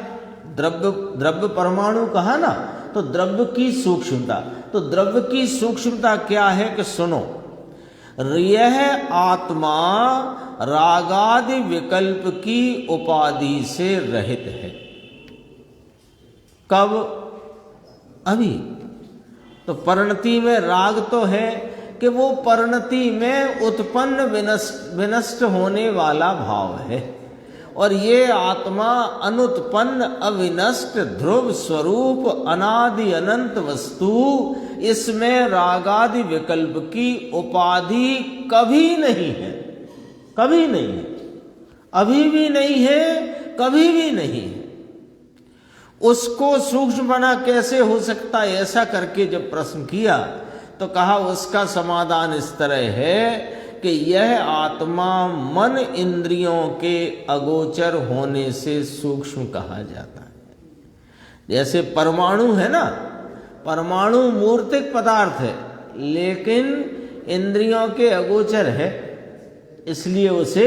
द्रव्य परमाणु कहा ना, तो द्रव्य की सूक्ष्मता। तो द्रव्य की सूक्ष्मता क्या है कि सुनो, यह आत्मा रागादि विकल्प की उपाधि से रहित है। कब? अभी। तो परिणति में राग तो है कि वो परिणति में उत्पन्न विनष्ट होने वाला भाव है, और ये आत्मा अनुत्पन्न अविनष्ट ध्रुव स्वरूप अनादि अनंत वस्तु, इसमें रागादि विकल्प की उपाधि कभी नहीं है, कभी नहीं है, अभी भी नहीं है, कभी भी नहीं है। उसको सूक्ष्म बना कैसे हो सकता है, ऐसा करके जब प्रश्न किया तो कहा उसका समाधान इस तरह है कि यह आत्मा मन इंद्रियों के अगोचर होने से सूक्ष्म कहा जाता है। जैसे परमाणु है ना, परमाणु मूर्तिक पदार्थ है लेकिन इंद्रियों के अगोचर है, इसलिए उसे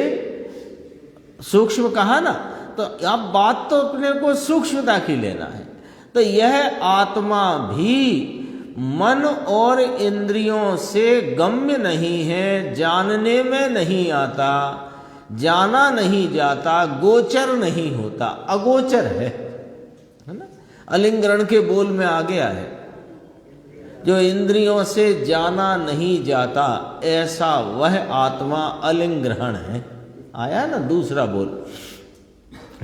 सूक्ष्म कहा ना। तो अब बात तो अपने को सूक्ष्मता की लेना है। तो यह आत्मा भी मन और इंद्रियों से गम्य नहीं है, जानने में नहीं आता, जाना नहीं जाता, गोचर नहीं होता, अगोचर है ना। अलिंग्रहण के बोल में आ गया है, जो इंद्रियों से जाना नहीं जाता ऐसा वह आत्मा अलिंग्रहण है। आया ना दूसरा बोल,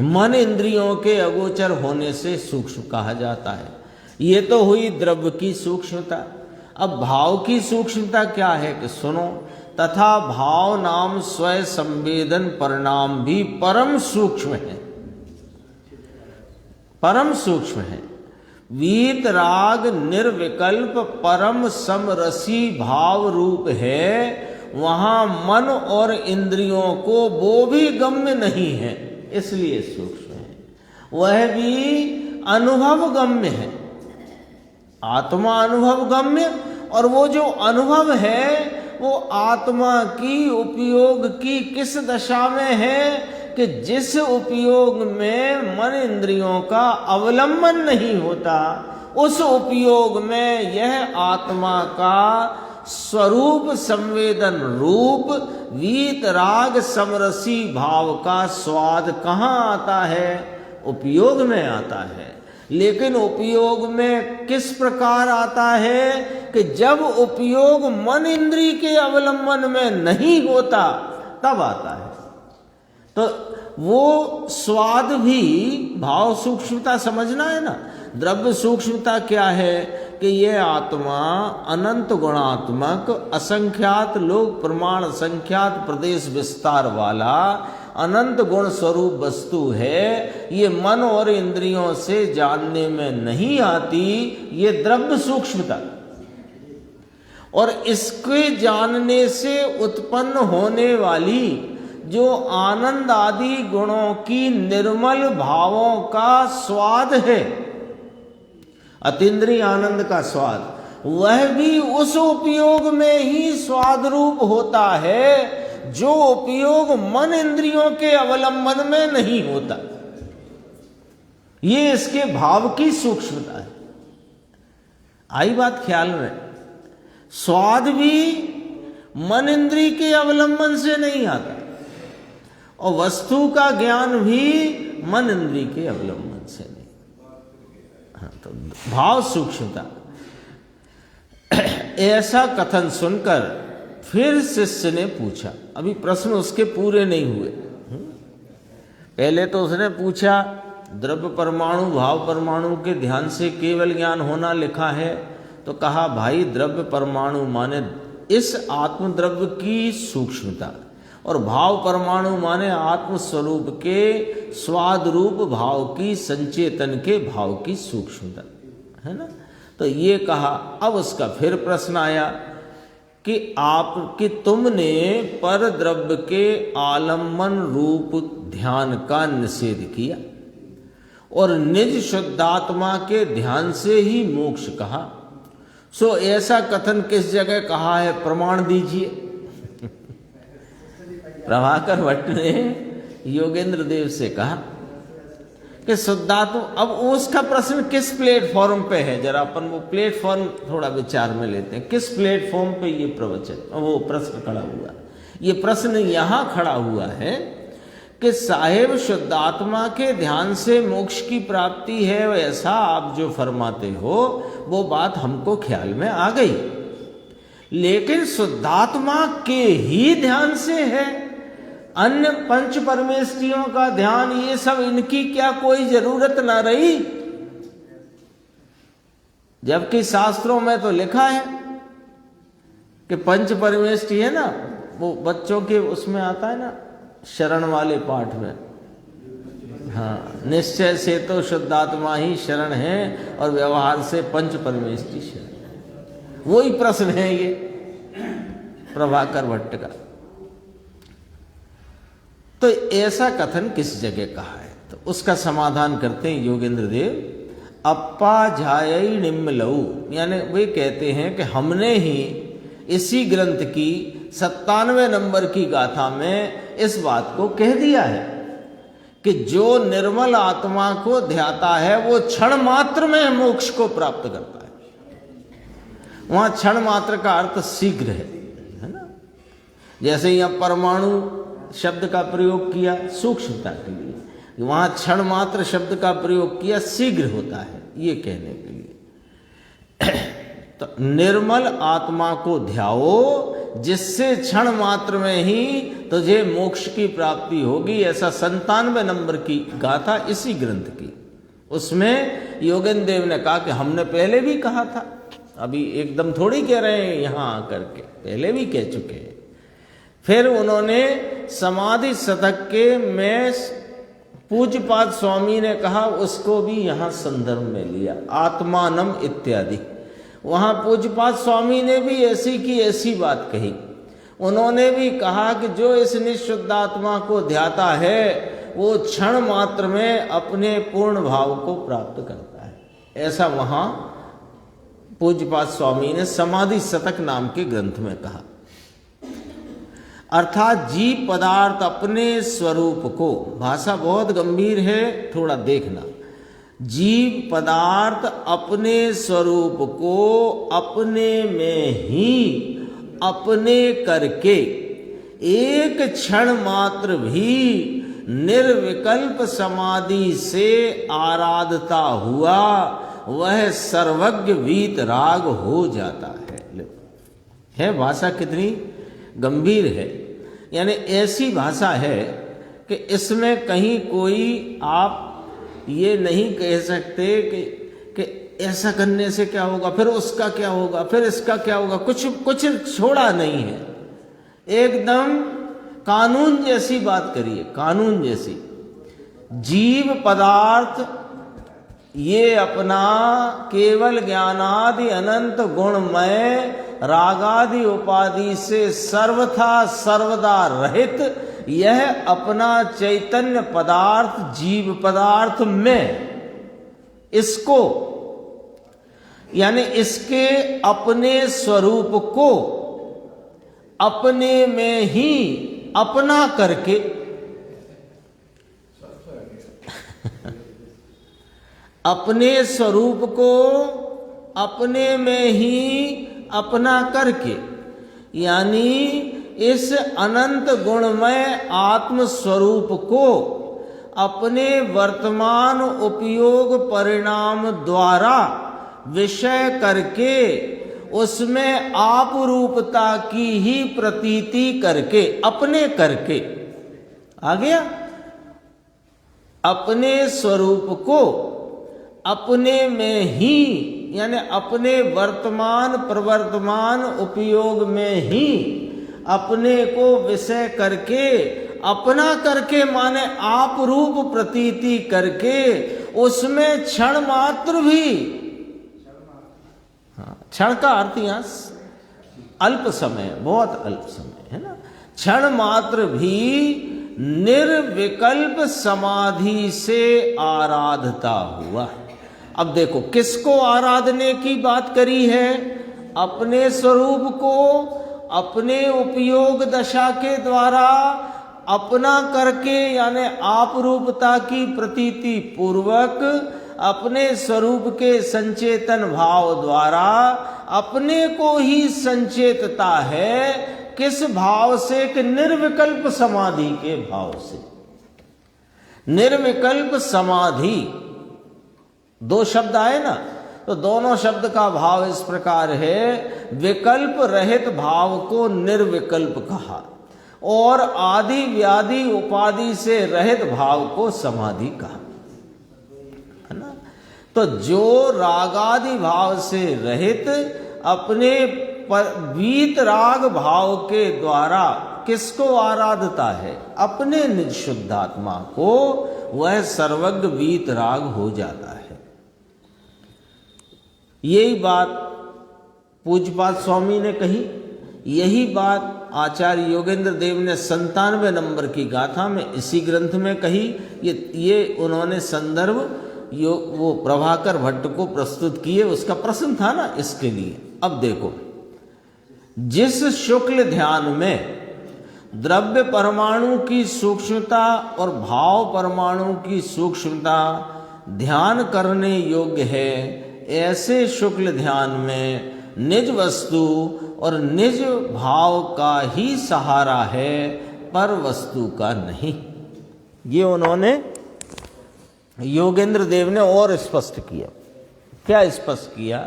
मन इंद्रियों के अगोचर होने से सूक्ष्म कहा जाता है। ये तो हुई द्रव्य की सूक्ष्मता। अब भाव की सूक्ष्मता क्या है कि सुनो, तथा भाव नाम स्वयं संवेदन परिणाम भी परम सूक्ष्म है, परम सूक्ष्म है। वीत राग निर्विकल्प परम समरसी भाव रूप है, वहां मन और इंद्रियों को वो भी गम्य नहीं है, इसलिए सूक्ष्म है। वह भी अनुभव गम्य है, आत्मा अनुभव गम्य, और वो जो अनुभव है वो आत्मा की उपयोग की किस दशा में है कि जिस उपयोग में मन इंद्रियों का अवलंबन नहीं होता, उस उपयोग में यह आत्मा का स्वरूप संवेदन रूप वीत राग समरसी भाव का स्वाद कहाँ आता है, उपयोग में आता है। लेकिन उपयोग में किस प्रकार आता है कि जब उपयोग मन इंद्री के अवलंबन में नहीं होता तब आता है। तो वो स्वाद भी भाव सूक्ष्मता समझना है ना। द्रव्य सूक्ष्मता क्या है कि यह आत्मा अनंत गुणात्मक असंख्यात लोक प्रमाण संख्यात प्रदेश विस्तार वाला अनंत गुण स्वरूप वस्तु है। ये मन और इंद्रियों से जानने में नहीं आती, ये द्रव्य सूक्ष्मता। और इसके जानने से उत्पन्न होने वाली जो आनंद आदि गुणों की निर्मल भावों का स्वाद है, अतीन्द्रिय आनंद का स्वाद, वह भी उस उपयोग में ही स्वाद रूप होता है जो उपयोग मन इंद्रियों के अवलंबन में नहीं होता। ये इसके भाव की सूक्ष्मता है। आई बात ख्याल में? स्वाद भी मन इंद्रिय के अवलंबन से नहीं आता और वस्तु का ज्ञान भी मन इंद्रिय के अवलंबन से नहीं। हाँ, तो भाव सूक्ष्मता। ऐसा कथन सुनकर फिर शिष्य ने पूछा, अभी प्रश्न उसके पूरे नहीं हुए। पहले तो उसने पूछा द्रव्य परमाणु भाव परमाणु के ध्यान से केवल ज्ञान होना लिखा है, तो कहा भाई द्रव्य परमाणु माने इस आत्म द्रव्य की सूक्ष्मता, और भाव परमाणु माने आत्म स्वरूप के स्वाद रूप भाव की संचेतन के भाव की सूक्ष्मता, है ना। तो ये कहा। अब उसका फिर प्रश्न आया कि तुमने पर द्रव्य के आलम्बन रूप ध्यान का निषेध किया और निज शुद्धात्मा के ध्यान से ही मोक्ष कहा, सो ऐसा कथन किस जगह कहा है, प्रमाण दीजिए। प्रभाकर भट्ट ने योगेंद्र देव से कहा कि शुद्धात्मा, अब उसका प्रश्न किस प्लेटफॉर्म पे है, जरा अपन वो प्लेटफॉर्म थोड़ा विचार में लेते हैं। किस प्लेटफॉर्म पे ये प्रवचन वो प्रश्न खड़ा हुआ? ये प्रश्न यहाँ खड़ा हुआ है कि साहेब शुद्धात्मा के ध्यान से मोक्ष की प्राप्ति है, ऐसा आप जो फरमाते हो वो बात हमको ख्याल में आ गई, लेकिन शुद्धात्मा के ही ध्यान से है, अन्य पंच परमेष्टियों का ध्यान, ये सब इनकी क्या कोई जरूरत ना रही? जबकि शास्त्रों में तो लिखा है कि पंच परमेष्टि है ना, वो बच्चों के उसमें आता है ना, शरण वाले पाठ में। हाँ, निश्चय से तो शुद्धात्मा ही शरण है और व्यवहार से पंच परमेष्टि शरण। वही प्रश्न है ये प्रभाकर भट्ट का। तो ऐसा कथन किस जगह कहा है? तो उसका समाधान करते हैं योगेंद्र देव। अप्पा झायई निम्नलऊ, यानी वे कहते हैं कि हमने ही इसी ग्रंथ की 97 नंबर की गाथा में इस बात को कह दिया है कि जो निर्मल आत्मा को ध्याता है वो क्षण मात्र में मोक्ष को प्राप्त करता है। वहां क्षण मात्र का अर्थ शीघ्र है ना। जैसे यहाँ परमाणु शब्द का प्रयोग किया सूक्ष्मता के लिए, वहां क्षण मात्र शब्द का प्रयोग किया शीघ्र होता है, ये कहने के लिए। तो निर्मल आत्मा को ध्याओ जिससे क्षण मात्र में ही तुझे मोक्ष की प्राप्ति होगी। ऐसा 97 नंबर की गाथा इसी ग्रंथ की। उसमें योगेंद्र देव ने कहा कि हमने पहले भी कहा था, अभी एकदम थोड़ी कह रहे हैं यहां आकर के, पहले भी कह चुके हैं। फिर उन्होंने समाधि शतक के में पूज्यपाद स्वामी ने कहा, उसको भी यहां संदर्भ में लिया, आत्मानम इत्यादि। वहां पूज्यपाद स्वामी ने भी ऐसी की ऐसी बात कही। उन्होंने भी कहा कि जो इस निःशुद्ध आत्मा को ध्याता है वो क्षण मात्र में अपने पूर्ण भाव को प्राप्त करता है। ऐसा वहां पूज्यपाद स्वामी ने समाधि शतक नाम के ग्रंथ में कहा। अर्थात जीव पदार्थ अपने स्वरूप को, भाषा बहुत गंभीर है, थोड़ा देखना। जीव पदार्थ अपने स्वरूप को अपने में ही अपने करके एक क्षण मात्र भी निर्विकल्प समाधि से आराधता हुआ वह सर्वज्ञ वीत राग हो जाता है। भाषा कितनी गंभीर है। यानी ऐसी भाषा है कि इसमें कहीं कोई आप ये नहीं कह सकते कि ऐसा करने से क्या होगा, फिर उसका क्या होगा, फिर इसका क्या होगा, कुछ छोड़ा नहीं है। एकदम कानून जैसी बात करिए, कानून जैसी। जीव पदार्थ ये अपना केवल ज्ञानादि अनंत गुणमय रागादि उपाधि से सर्वथा सर्वदा रहित यह अपना चैतन्य पदार्थ जीव पदार्थ में इसको, यानी इसके अपने स्वरूप को अपने में ही अपना करके अपने स्वरूप को अपने में ही अपना करके, यानी इस अनंत गुणमय आत्म स्वरूप को अपने वर्तमान उपयोग परिणाम द्वारा विषय करके उसमें आप रूपता की ही प्रतीति करके, अपने करके, आ गया, अपने स्वरूप को अपने में ही, यानी अपने वर्तमान प्रवर्तमान उपयोग में ही अपने को विषय करके, अपना करके माने आप रूप प्रतीति करके उसमें क्षण मात्र भी, क्षण का अर्थ यहाँ अल्प समय, बहुत अल्प समय है ना, क्षण मात्र भी निर्विकल्प समाधि से आराधता हुआ। अब देखो किसको आराधने की बात करी है? अपने स्वरूप को अपने उपयोग दशा के द्वारा अपना करके, यानी आप रूपता की प्रतीति पूर्वक अपने स्वरूप के संचेतन भाव द्वारा अपने को ही संचेतता है। किस भाव से? कि निर्विकल्प समाधि के भाव से। निर्विकल्प समाधि, दो शब्द आए ना, तो दोनों शब्द का भाव इस प्रकार है। विकल्प रहित भाव को निर्विकल्प कहा और आदि व्याधि उपाधि से रहित भाव को समाधि कहा, है ना। तो जो रागादि भाव से रहित अपने वीत राग भाव के द्वारा किसको आराधता है, अपने निज शुद्धात्मा को, वह सर्वज्ञ वीत राग हो जाता है। यही बात पूज्यपाद स्वामी ने कही, यही बात आचार्य योगेंद्र देव ने 97 नंबर की गाथा में इसी ग्रंथ में कही। ये उन्होंने संदर्भ वो प्रभाकर भट्ट को प्रस्तुत किए, उसका प्रश्न था ना इसके लिए। अब देखो, जिस शुक्ल ध्यान में द्रव्य परमाणु की सूक्ष्मता और भाव परमाणु की सूक्ष्मता ध्यान करने योग्य है, ऐसे शुक्ल ध्यान में निज वस्तु और निज भाव का ही सहारा है, पर वस्तु का नहीं। ये उन्होंने योगेंद्र देव ने और स्पष्ट किया। क्या स्पष्ट किया?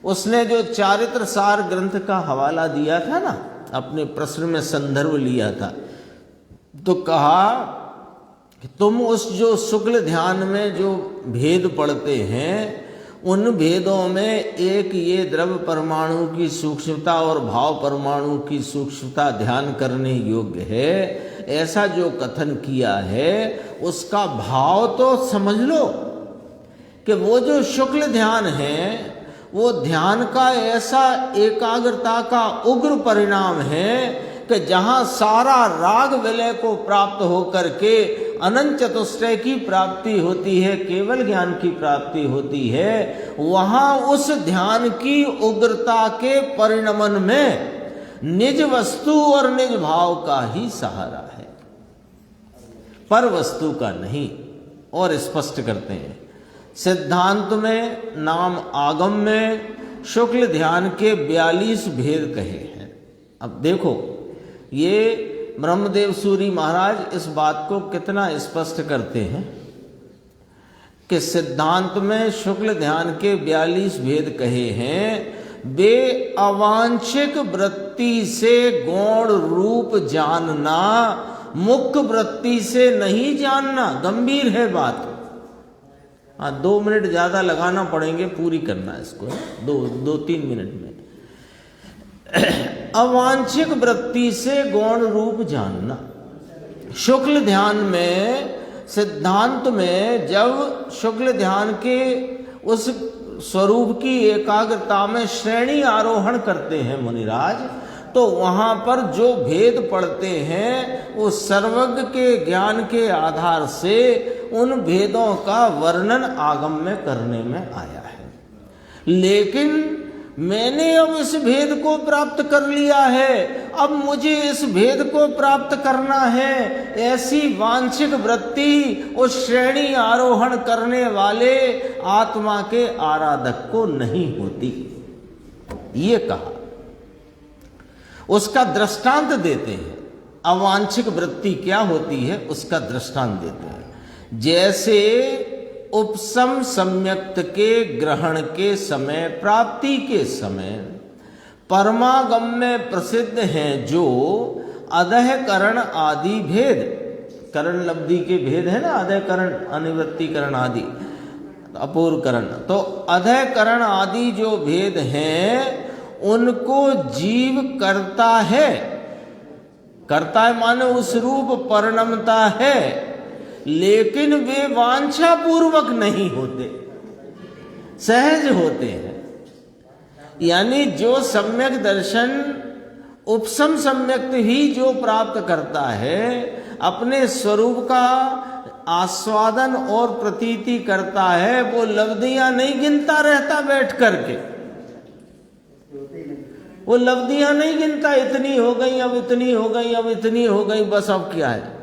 उसने जो चारित्र सार ग्रंथ का हवाला दिया था ना, अपने प्रश्न में संदर्भ लिया था, तो कहा कि तुम उस जो शुक्ल ध्यान में जो भेद पढ़ते हैं, उन भेदों में एक ये द्रव्य परमाणु की सूक्ष्मता और भाव परमाणु की सूक्ष्मता ध्यान करने योग्य है, ऐसा जो कथन किया है उसका भाव तो समझ लो कि वो जो शुक्ल ध्यान है वो ध्यान का ऐसा एकाग्रता का उग्र परिणाम है कि जहाँ सारा राग विलय को प्राप्त होकर के अनंत चतुष्टय की प्राप्ति होती है, केवल ज्ञान की प्राप्ति होती है, वहाँ उस ध्यान की उग्रता के परिणमन में निज वस्तु और निज भाव का ही सहारा है, पर वस्तु का नहीं। और स्पष्ट करते हैं, सिद्धांत में नाम आगम में शुक्ल ध्यान के 42 भेद कहे हैं। अब देखो, ये ब्रह्मदेव सूरी महाराज इस बात को कितना स्पष्ट करते हैं कि सिद्धांत में शुक्ल ध्यान के 42 भेद कहे हैं। वे अवांछिक वृत्ति से गौण रूप जानना, मुख्य वृत्ति से नहीं जानना। गंभीर है बात। हाँ, 2 मिनट ज्यादा लगाना पड़ेंगे, पूरी करना इसको, 2-3 मिनट में। अवांछिक वृत्ति से गौण रूप जानना। शुक्ल ध्यान में, सिद्धांत में जब शुक्ल ध्यान के उस स्वरूप की एकाग्रता में श्रेणी आरोहण करते हैं मुनिराज, तो वहां पर जो भेद पढ़ते हैं वो सर्वज्ञ के ज्ञान के आधार से उन भेदों का वर्णन आगम में करने में आया है। लेकिन मैंने अब इस भेद को प्राप्त कर लिया है, अब मुझे इस भेद को प्राप्त करना है, ऐसी वांछिक वृत्ति उस श्रेणी आरोहण करने वाले आत्मा के आराधक को नहीं होती। ये कहा, उसका दृष्टांत देते हैं। अवांछिक वृत्ति क्या होती है उसका दृष्टांत देते हैं। जैसे उपसम सम्यक्त के ग्रहण के समय, प्राप्ति के समय परमागम में प्रसिद्ध हैं जो अधः करण आदि भेद, करण लब्धि के भेद है ना, अधः करण, अनिवृत्ति करण आदि, अपूर्व करण, तो अधः करण आदि जो भेद हैं उनको जीव करता है। करता है माने उस रूप परिणमता है, लेकिन वे वांछा पूर्वक नहीं होते, सहज होते हैं। यानी जो सम्यक दर्शन उपसम सम्यक ही जो प्राप्त करता है, अपने स्वरूप का आस्वादन और प्रतीति करता है, वो लब्धियां नहीं गिनता रहता बैठ करके, वो लब्धियां नहीं गिनता, इतनी हो गई, अब इतनी हो गई, अब इतनी हो गई, बस अब क्या है।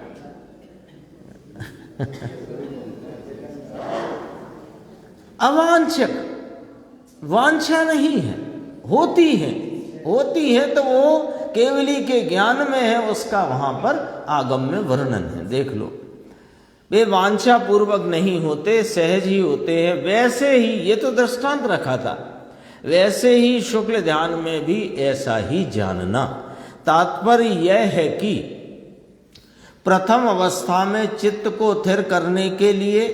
अवांछक, वांछा नहीं है, होती है तो वो केवली के ज्ञान में है, उसका वहां पर आगम में वर्णन है। देख लो, वे वांछा पूर्वक नहीं होते, सहज ही होते हैं। वैसे ही, ये तो दृष्टांत रखा था, वैसे ही शुक्ल ध्यान में भी ऐसा ही जानना, तात्पर्य यह है कि प्रथम अवस्था में चित्त को स्थिर करने के लिए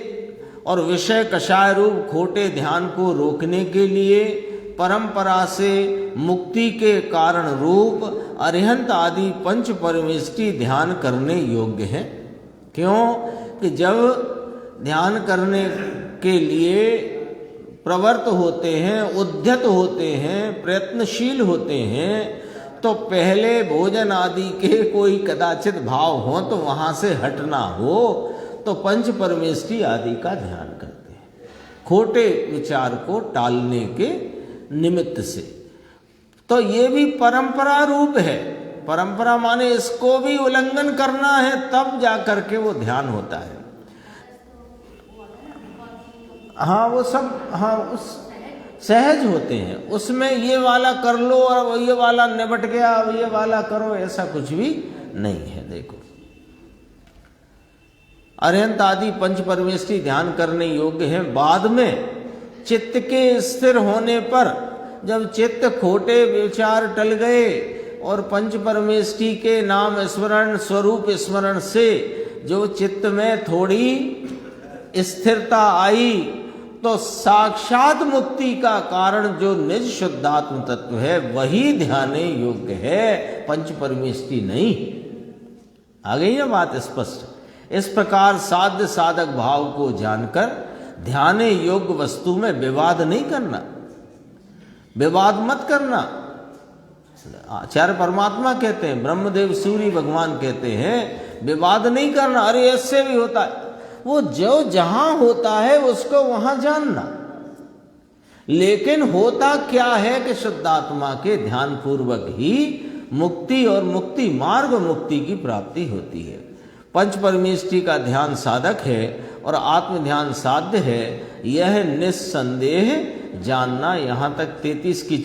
और विषय कषाय रूप खोटे ध्यान को रोकने के लिए परंपरा से मुक्ति के कारण रूप अरिहंत आदि पंच परमेष्टि ध्यान करने योग्य है। क्यों कि जब ध्यान करने के लिए प्रवृत्त होते हैं, उद्यत होते हैं, प्रयत्नशील होते हैं, तो पहले भोजन आदि के कोई कदाचित भाव हो तो वहाँ से हटना हो तो पंच परमेष्टि आदि का ध्यान करते हैं, खोटे विचार को टालने के निमित्त से। तो ये भी परंपरा रूप है। परंपरा माने इसको भी उल्लंघन करना है, तब जाकर के वो ध्यान होता है। हाँ वो सब, हाँ उस सहज होते हैं, उसमें ये वाला कर लो और ये वाला निबट गया, अब ये वाला करो, ऐसा कुछ भी नहीं है। देखो अरिहंत आदि पंच परमेष्टि ध्यान करने योग्य है। बाद में चित्त के स्थिर होने पर जब चित्त खोटे विचार टल गए और पंच परमेष्टि के नाम स्मरण, स्वरूप स्मरण से जो चित्त में थोड़ी स्थिरता आई, तो साक्षात मुक्ति का कारण जो निज शुद्धात्म तत्व है वही ध्याने योग्य है, पंच परमेष्टि नहीं। आ गई ना बात स्पष्ट। इस प्रकार साध्य साधक भाव को जानकर ध्याने योग्य वस्तु में विवाद नहीं करना, विवाद मत करना। आचार्य परमात्मा कहते हैं, ब्रह्मदेव सूर्य भगवान कहते हैं विवाद नहीं करना। अरे ऐसे भी होता है, वो जो जहां होता है उसको वहां जानना। लेकिन होता क्या है कि शुद्धात्मा के ध्यान पूर्वक ही मुक्ति और मुक्ति मार्ग मुक्ति की प्राप्ति होती है। पंच परमेष्टि का ध्यान साधक है और आत्म ध्यान साध्य है, यह निस्संदेह जानना। यहाँ तक 33 की